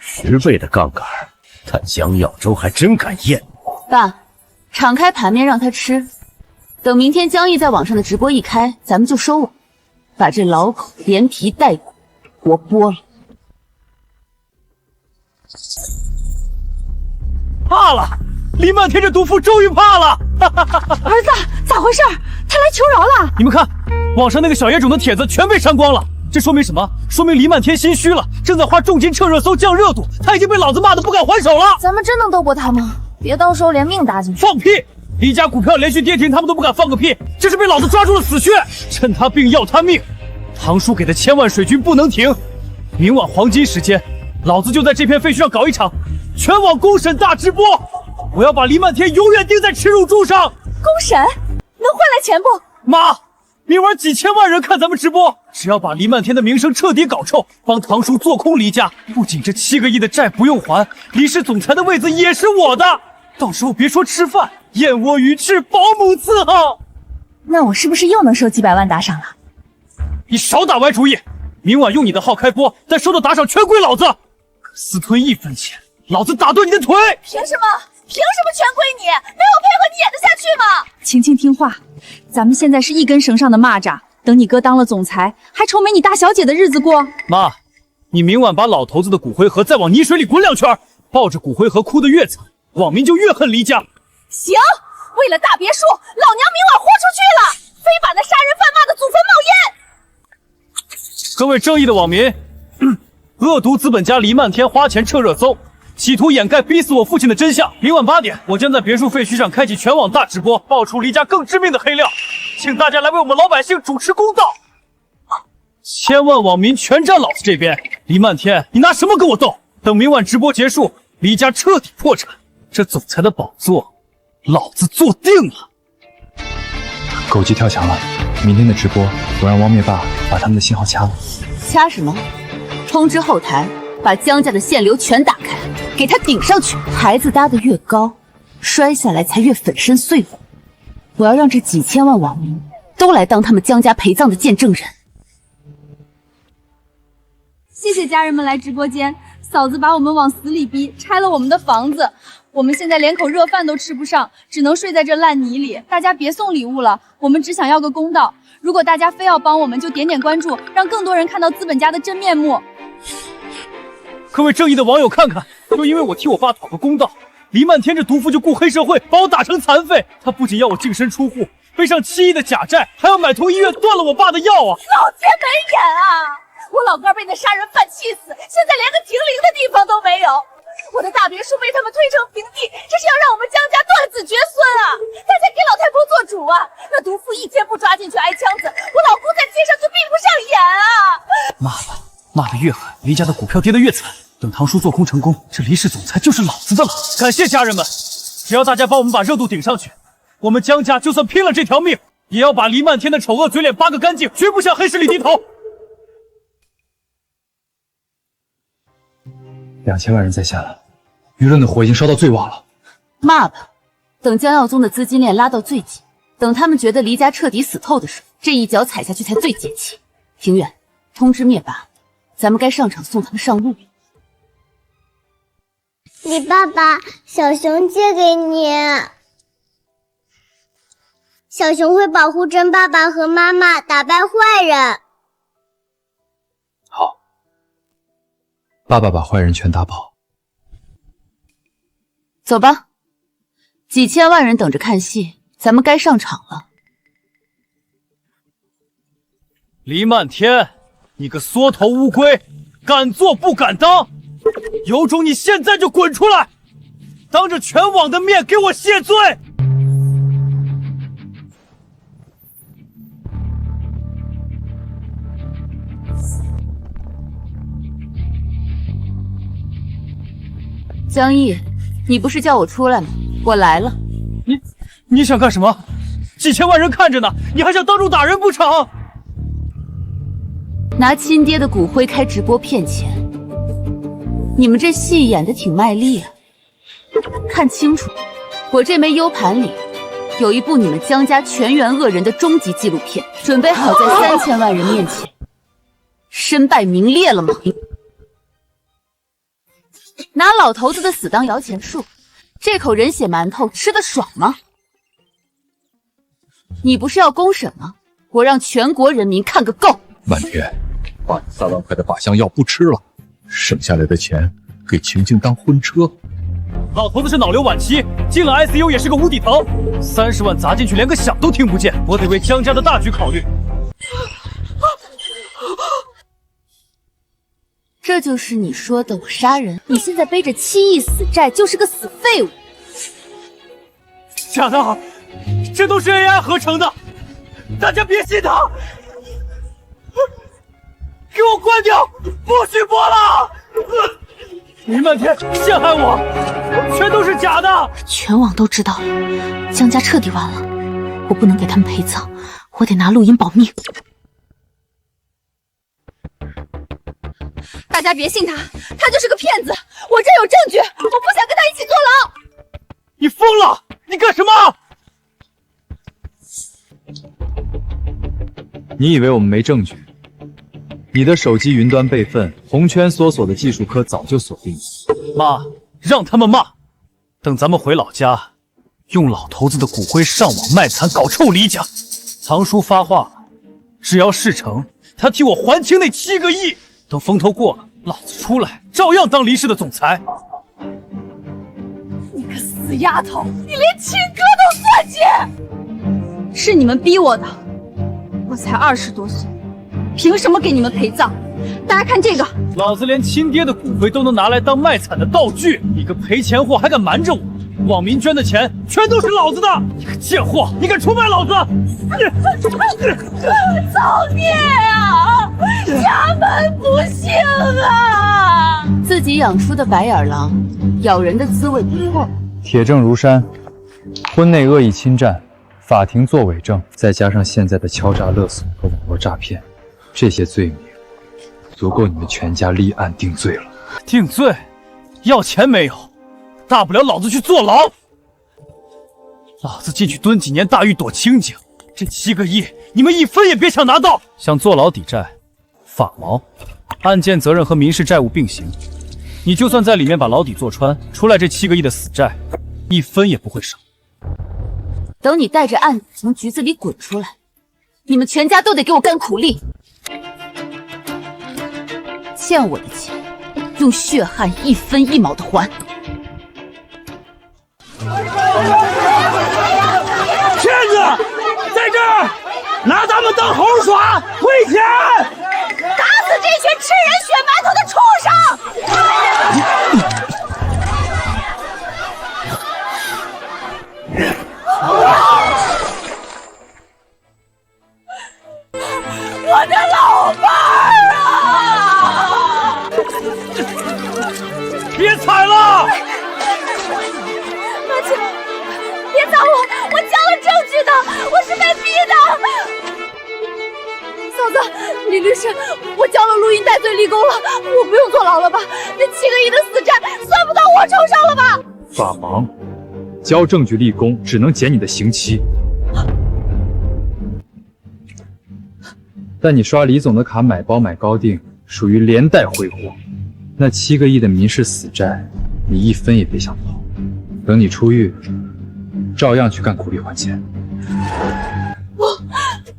10倍的杠杆，他江耀州还真敢验。爸，敞开盘面让他吃，等明天江毅在网上的直播一开，咱们就收网，把这老狗连皮带骨活剥了。怕了，黎漫天这毒妇终于怕了。儿子，咋回事？他来求饶了。你们看，网上那个小野种的帖子全被删光了，这说明什么？说明黎漫天心虚了，正在花重金蹭热搜降热度，他已经被老子骂得不敢还手了。咱们真能斗过他吗？别到时候连命搭进去。放屁！黎家股票连续跌停，他们都不敢放个屁，这是被老子抓住了死穴，趁他病要他命。堂叔给的1000万水军不能停，明晚黄金时间，老子就在这片废墟上搞一场全网公审大直播，我要把黎漫天永远钉在耻辱柱上。公审能换来钱不？妈，明晚几千万人看咱们直播，只要把黎漫天的名声彻底搞臭，帮堂叔做空黎家，不仅这7个亿的债不用还，黎氏总裁的位子也是我的。到时候别说吃饭，燕窝鱼翅保姆伺候。那我是不是又能收几百万打赏了？你少打歪主意，明晚用你的号开播，但收的打赏全归老子。可私吞1分钱，老子打断你的腿！凭什么？凭什么全归你？没我配合你演得下去吗？晴晴听话，咱们现在是一根绳上的蚂蚱，等你哥当了总裁，还愁没你大小姐的日子过？妈，你明晚把老头子的骨灰盒再往泥水里滚2圈，抱着骨灰盒哭得越惨，网民就越恨黎家。行，为了大别墅，老娘明晚豁出去了！非法的杀人贩骂的祖坟冒烟！各位正义的网民，恶毒资本家黎漫天花钱撤热搜，企图掩盖逼死我父亲的真相。明晚8点，我将在别墅废墟上开启全网大直播，爆出黎家更致命的黑料，请大家来为我们老百姓主持公道。千万网民全站老子这边！黎漫天，你拿什么跟我斗？等明晚直播结束，黎家彻底破产，这总裁的宝座，老子坐定了。狗急跳墙了，明天的直播我让汪灭霸把他们的信号掐了。掐什么？通知后台把江家的限流全打开，给他顶上去。台子搭得越高，摔下来才越粉身碎骨。我要让这几千万网民都来当他们江家陪葬的见证人。谢谢家人们来直播间，嫂子把我们往死里逼，拆了我们的房子，我们现在连口热饭都吃不上，只能睡在这烂泥里。大家别送礼物了，我们只想要个公道。如果大家非要帮我们，就点点关注，让更多人看到资本家的真面目。各位正义的网友看看，就因为我替我爸讨个公道，黎漫天这毒妇就雇黑社会把我打成残废，他不仅要我净身出户，背上7亿的假债，还要买通医院断了我爸的药啊！老天没眼啊！我老哥被那杀人犯气死，现在连个停灵的地方都没有。我的大别墅被他们推成平地，这是要让我们江家断子绝孙啊！大家给老太婆做主啊！那毒妇一天不抓进去挨枪子，我老公在街上就闭不上眼啊！骂吧，骂得越狠，黎家的股票跌得越惨。等堂叔做空成功，这黎氏总裁就是老子的了。感谢家人们，只要大家帮我们把热度顶上去，我们江家就算拼了这条命，也要把黎漫天的丑恶嘴脸扒个干净，绝不向黑势力低头。2000万人在线了，舆论的火已经烧到最旺了。骂吧，等江耀宗的资金链拉到最紧，等他们觉得黎家彻底死透的时候，这一脚踩下去才最解气。平远，通知灭霸，咱们该上场送他们上路。李爸爸，小熊借给你。小熊会保护真爸爸和妈妈，打败坏人。好，爸爸把坏人全打跑。走吧，几千万人等着看戏，咱们该上场了。黎漫天，你个缩头乌龟，敢做不敢当！有种你现在就滚出来，当着全网的面给我谢罪！江毅，你不是叫我出来吗？我来了。你想干什么？几千万人看着呢，你还想当众打人不成？拿亲爹的骨灰开直播骗钱，你们这戏演得挺卖力啊！看清楚，我这枚 U 盘里有一部你们江家全员恶人的终极纪录片，准备好在3000万人面前身败名裂了吗？拿老头子的死当摇钱树，这口人血馒头吃得爽吗？你不是要公审吗？我让全国人民看个够！漫天，把3万块的靶向药不吃了，剩下来的钱给晴晴当婚车。老头子是脑瘤晚期，进了 ICU 也是个无底层，30万砸进去连个响都听不见，我得为江家的大局考虑。这就是你说的我杀人？你现在背着7亿死债，就是个死废物。假的，这都是 AI 合成的，大家别信他！给我关掉，不许播了！黎漫天陷害我，全都是假的！全网都知道了，江家彻底完了。我不能给他们陪葬，我得拿录音保命。大家别信他，他就是个骗子！我这有证据，我不想跟他一起坐牢。你疯了！你干什么？你以为我们没证据？你的手机云端备份，红圈搜索的技术科早就锁定了。骂，让他们骂。等咱们回老家，用老头子的骨灰上网卖惨，搞臭黎家。堂叔发话，只要事成，他替我还清那7个亿。等风头过了，老子出来照样当黎氏的总裁。你个死丫头，你连亲哥都算计！是你们逼我的，我才20多岁，凭什么给你们陪葬？大家看这个，老子连亲爹的骨灰都能拿来当卖惨的道具，你个赔钱货还敢瞒着我？网民捐的钱全都是老子的！你个贱货，你敢出卖老子！造孽啊！家门不幸啊！自己养出的白眼狼，咬人的滋味不错。铁证如山，婚内恶意侵占，法庭作伪证，再加上现在的敲诈勒索和网络诈骗，这些罪名足够你们全家立案定罪了。定罪？要钱没有？大不了老子去坐牢。老子进去蹲几年大狱躲清静，这7个亿你们1分也别想拿到。想坐牢抵债，法毛，案件责任和民事债务并行。你就算在里面把牢底坐穿，出来这7个亿的死债，1分也不会少。等你带着案子从局子里滚出来，你们全家都得给我干苦力。欠我的钱，用血汗1分1毛的还。骗子，在这儿拿咱们当猴耍，退钱！打死这群吃人血馒头的畜生！我的老伴儿啊！别踩了！抱歉，别打我，我交了证据的，我是被逼的。嫂子，李律师，我交了录音带罪立功了，我不用坐牢了吧？那7个亿的死债算不到我头上了吧？法盲，交证据立功只能减你的刑期。但你刷李总的卡买包买高定，属于连带挥霍。那7个亿的民事死债，你1分也别想逃。等你出狱，照样去干苦力还钱。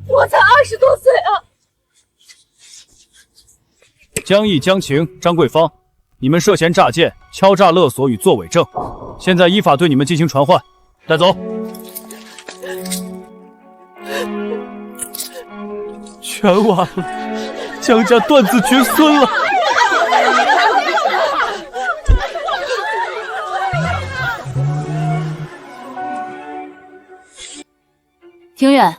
我才20多岁啊！江毅、江晴、张桂芳，你们涉嫌诈骗、敲诈勒索与作伪证，现在依法对你们进行传唤，带走。全完了，江家断子绝孙了。庭院，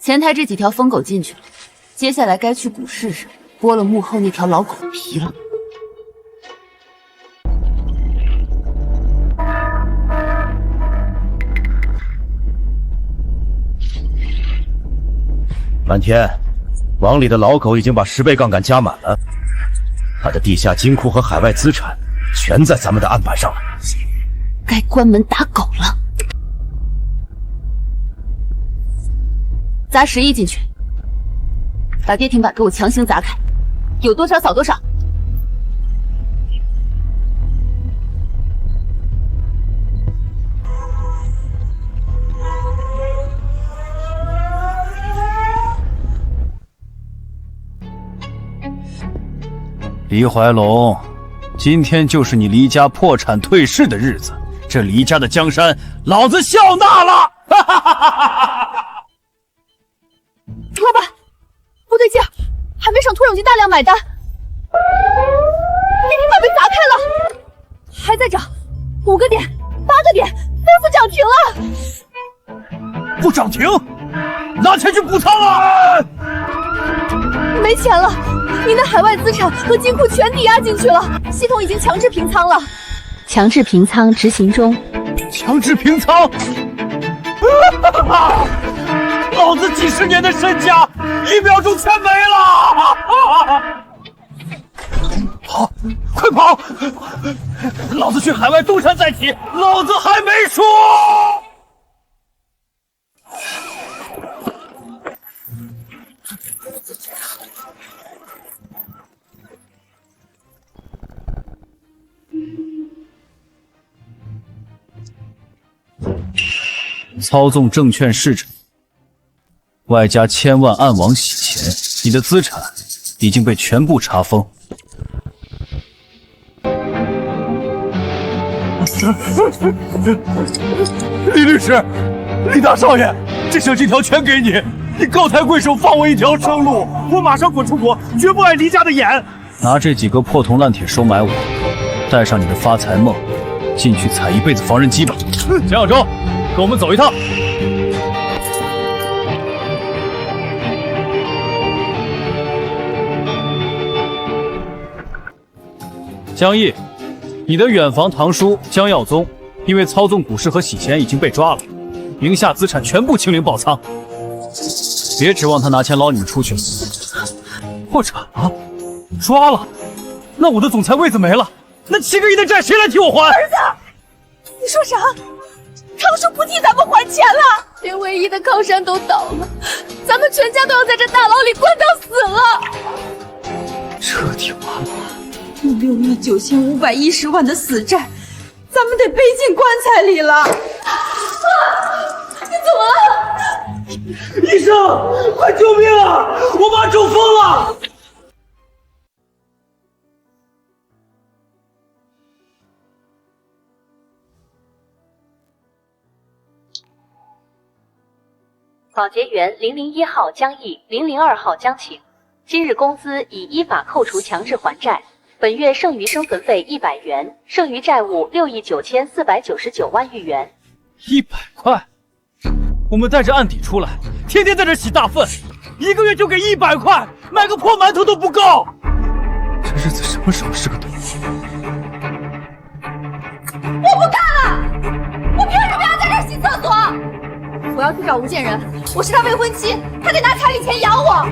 前台这几条疯狗进去了，接下来该去股市上剥了幕后那条老狗的皮了。满天，王里的老狗已经把10倍杠杆加满了，他的地下金库和海外资产全在咱们的案板上了，该关门打狗了。砸10亿进去，把跌停板给我强行砸开，有多少扫多少。黎怀龙，今天就是你黎家破产退市的日子，这黎家的江山，老子笑纳了！哈哈哈哈哈！老板，不对劲，还没上拖永金大量买单，跌停板被砸开了，还在涨，5个点、8个点，恢复涨停了。不涨停，拿钱去补仓啊！没钱了，您的海外资产和金库全抵押进去了，系统已经强制平仓了。强制平仓执行中。强制平仓！老子几10年的身家，1秒钟全没了！跑，快跑！老子去海外东山再起，老子还没输！操纵证券市场，外加1000万暗网洗钱，你的资产已经被全部查封。李律师，李大少爷，这10金条全给你，你高抬贵手，放我一条生路，我马上滚出国，绝不碍黎家的眼。拿这几个破铜烂铁收买我，带上你的发财梦，进去踩一辈子缝纫机吧。蒋小周，跟我们走一趟。江毅，你的远房堂叔江耀宗因为操纵股市和洗钱已经被抓了，名下资产全部清零爆仓。别指望他拿钱捞你们出去了。破产了？抓了？那我的总裁位子没了，那7个亿的债谁来替我还？儿子，你说啥？堂叔不替咱们还钱了？连唯一的靠山都倒了，咱们全家都要在这大牢里关到死了。彻底完了。 6亿9510万的死债，咱们得背进棺材里了。你怎么了？医生，快救命啊！我妈中风了。保洁员001号江毅、002号江晴，今日工资已依法扣除强制还债。 本月剩余生存费100元，剩余债务6亿9499万余元。100块，我们带着案底出来，天天在这洗大粪，1个月就给100块，买个破馒头都不够。这日子什么时候是个头？我不干了！我凭什么要在这儿洗厕所？我要去找吴建仁，我是他未婚妻，他得拿彩礼钱养我。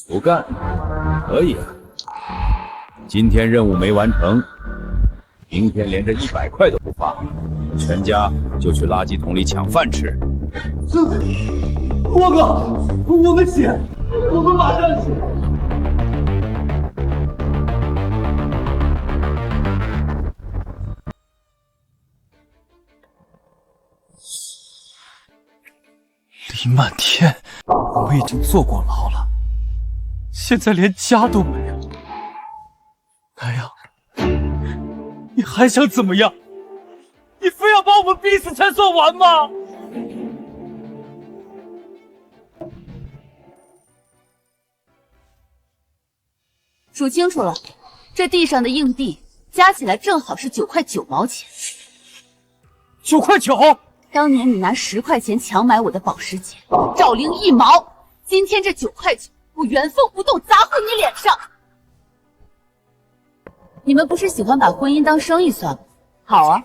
不干，可以啊。今天任务没完成，明天连这100块都不发，全家就去垃圾桶里抢饭吃。霍哥，我们起，我们马上起。李漫天，我们已经坐过牢了。 现在连家都没了，南阳，你还想怎么样？你非要把我们逼死才算完吗？数清楚了，这地上的硬币加起来正好是9块9毛钱。9块9？当年你拿10块钱强买我的保时捷，找零1毛，今天这9块9。 我原封不动砸回你脸上！你们不是喜欢把婚姻当生意算吗？好啊，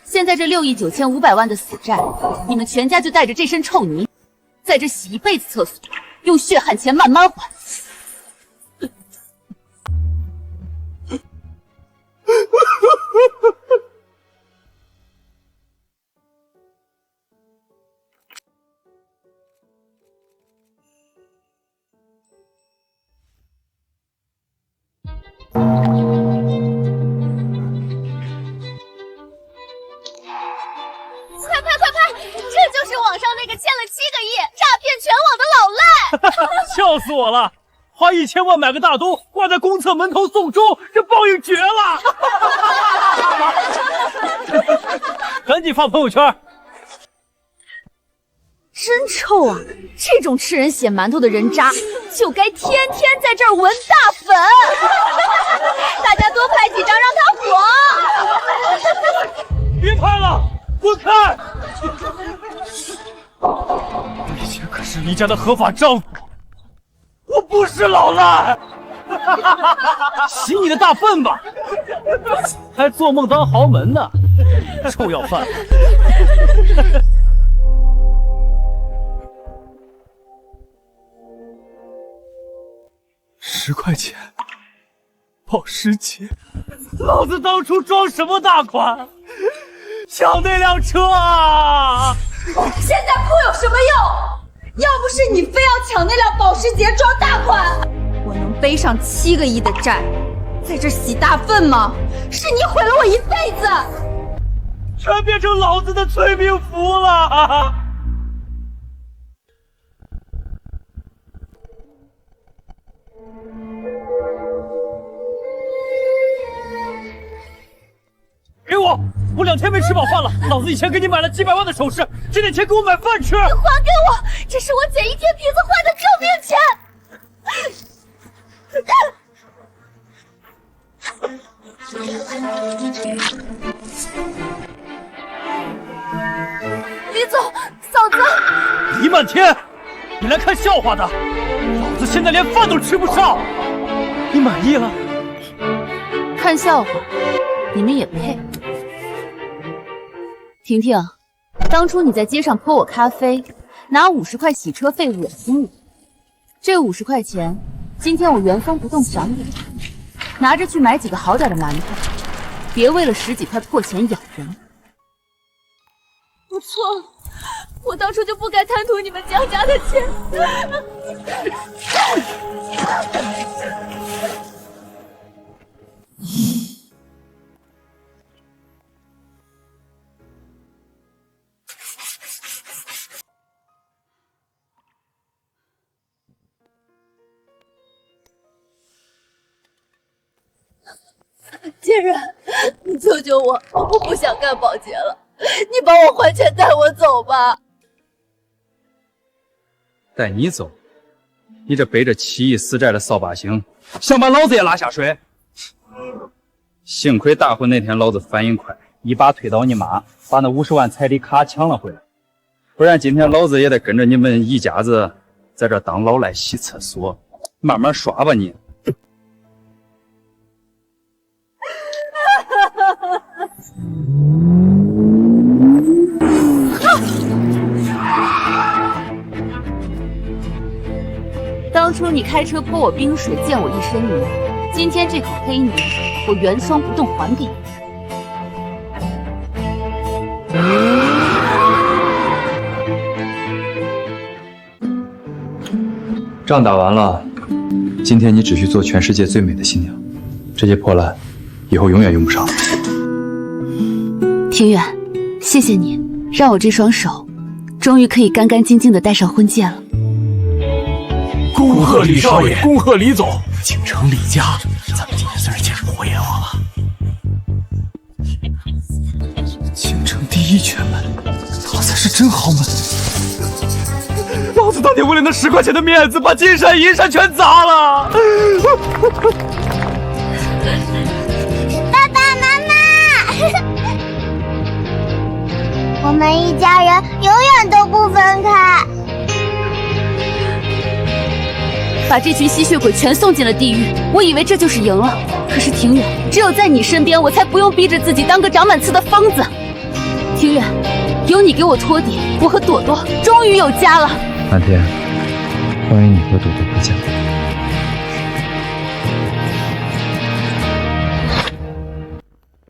现在这6亿9500万的死债，你们全家就带着这身臭泥，在这洗一辈子厕所，用血汗钱慢慢还。笑死我了！花1000万买个大兜，挂在公厕门头送终，这报应绝了！赶紧发朋友圈！真臭啊！这种吃人血馒头的人渣，就该天天在这儿闻大粉。大家多拍几张让他火！别拍了，滚开！以前可是黎家的合法丈夫。 我不是老赖，洗你的大粪吧！还做梦当豪门呢，臭要饭！10块钱，保时捷，老子当初装什么大款，抢那辆车啊！现在哭有什么用？ 要不是你非要抢那辆保时捷装大款，我能背上7个亿的债，在这洗大粪吗？是你毁了我一辈子，全变成老子的催命符了。给我！我2天没吃饱饭了，老子以前给你买了几百万的首饰，这点钱给我买饭吃。你还给我！这是我姐一天鼻子坏的救命钱。李总，嫂子，李漫天，你来看笑话的？老子现在连饭都吃不上。你满意了？看笑话，你们也配？婷婷，当初你在街上泼我咖啡，拿50块洗车费恶心我。这50块钱，今天我原封不动赏给你，拿着去买几个好点的馒头，别为了10几块破钱咬人。我错了，我当初就不该贪图你们江家的钱。贱人，你救救我！我不想干保洁了，你帮我还钱带我走吧。带你走？你这背着7亿私债的扫把星，想把老子也拉下水？幸亏大婚那天老子反应快，一把推倒你妈，把那50万彩礼卡抢了回来，不然今天老子也得跟着你们一家子在这当老赖洗厕所，慢慢刷吧你。当初你开车泼我冰水，溅我一身泥，今天这口黑泥，我原封不动还给你。仗打完了，今天你只需做全世界最美的新娘，这些破烂以后永远用不上了。庭远，谢谢你，让我这双手终于可以干干净净的戴上婚戒了。恭贺李少爷，恭贺李总，京城李家，咱们今天算是见着活阎王了。京城第1权门，他才是真豪门。老子当年为了那10块钱的面子，把金山银山全砸了。爸爸妈妈，我们一家人永远都不分开。把这群吸血鬼全送进了地狱，我以为这就是赢了。可是庭远，只有在你身边，我才不用逼着自己当个长满刺的疯子。庭远，有你给我托底，我和朵朵终于有家了。蓝天，欢迎你和朵朵回家。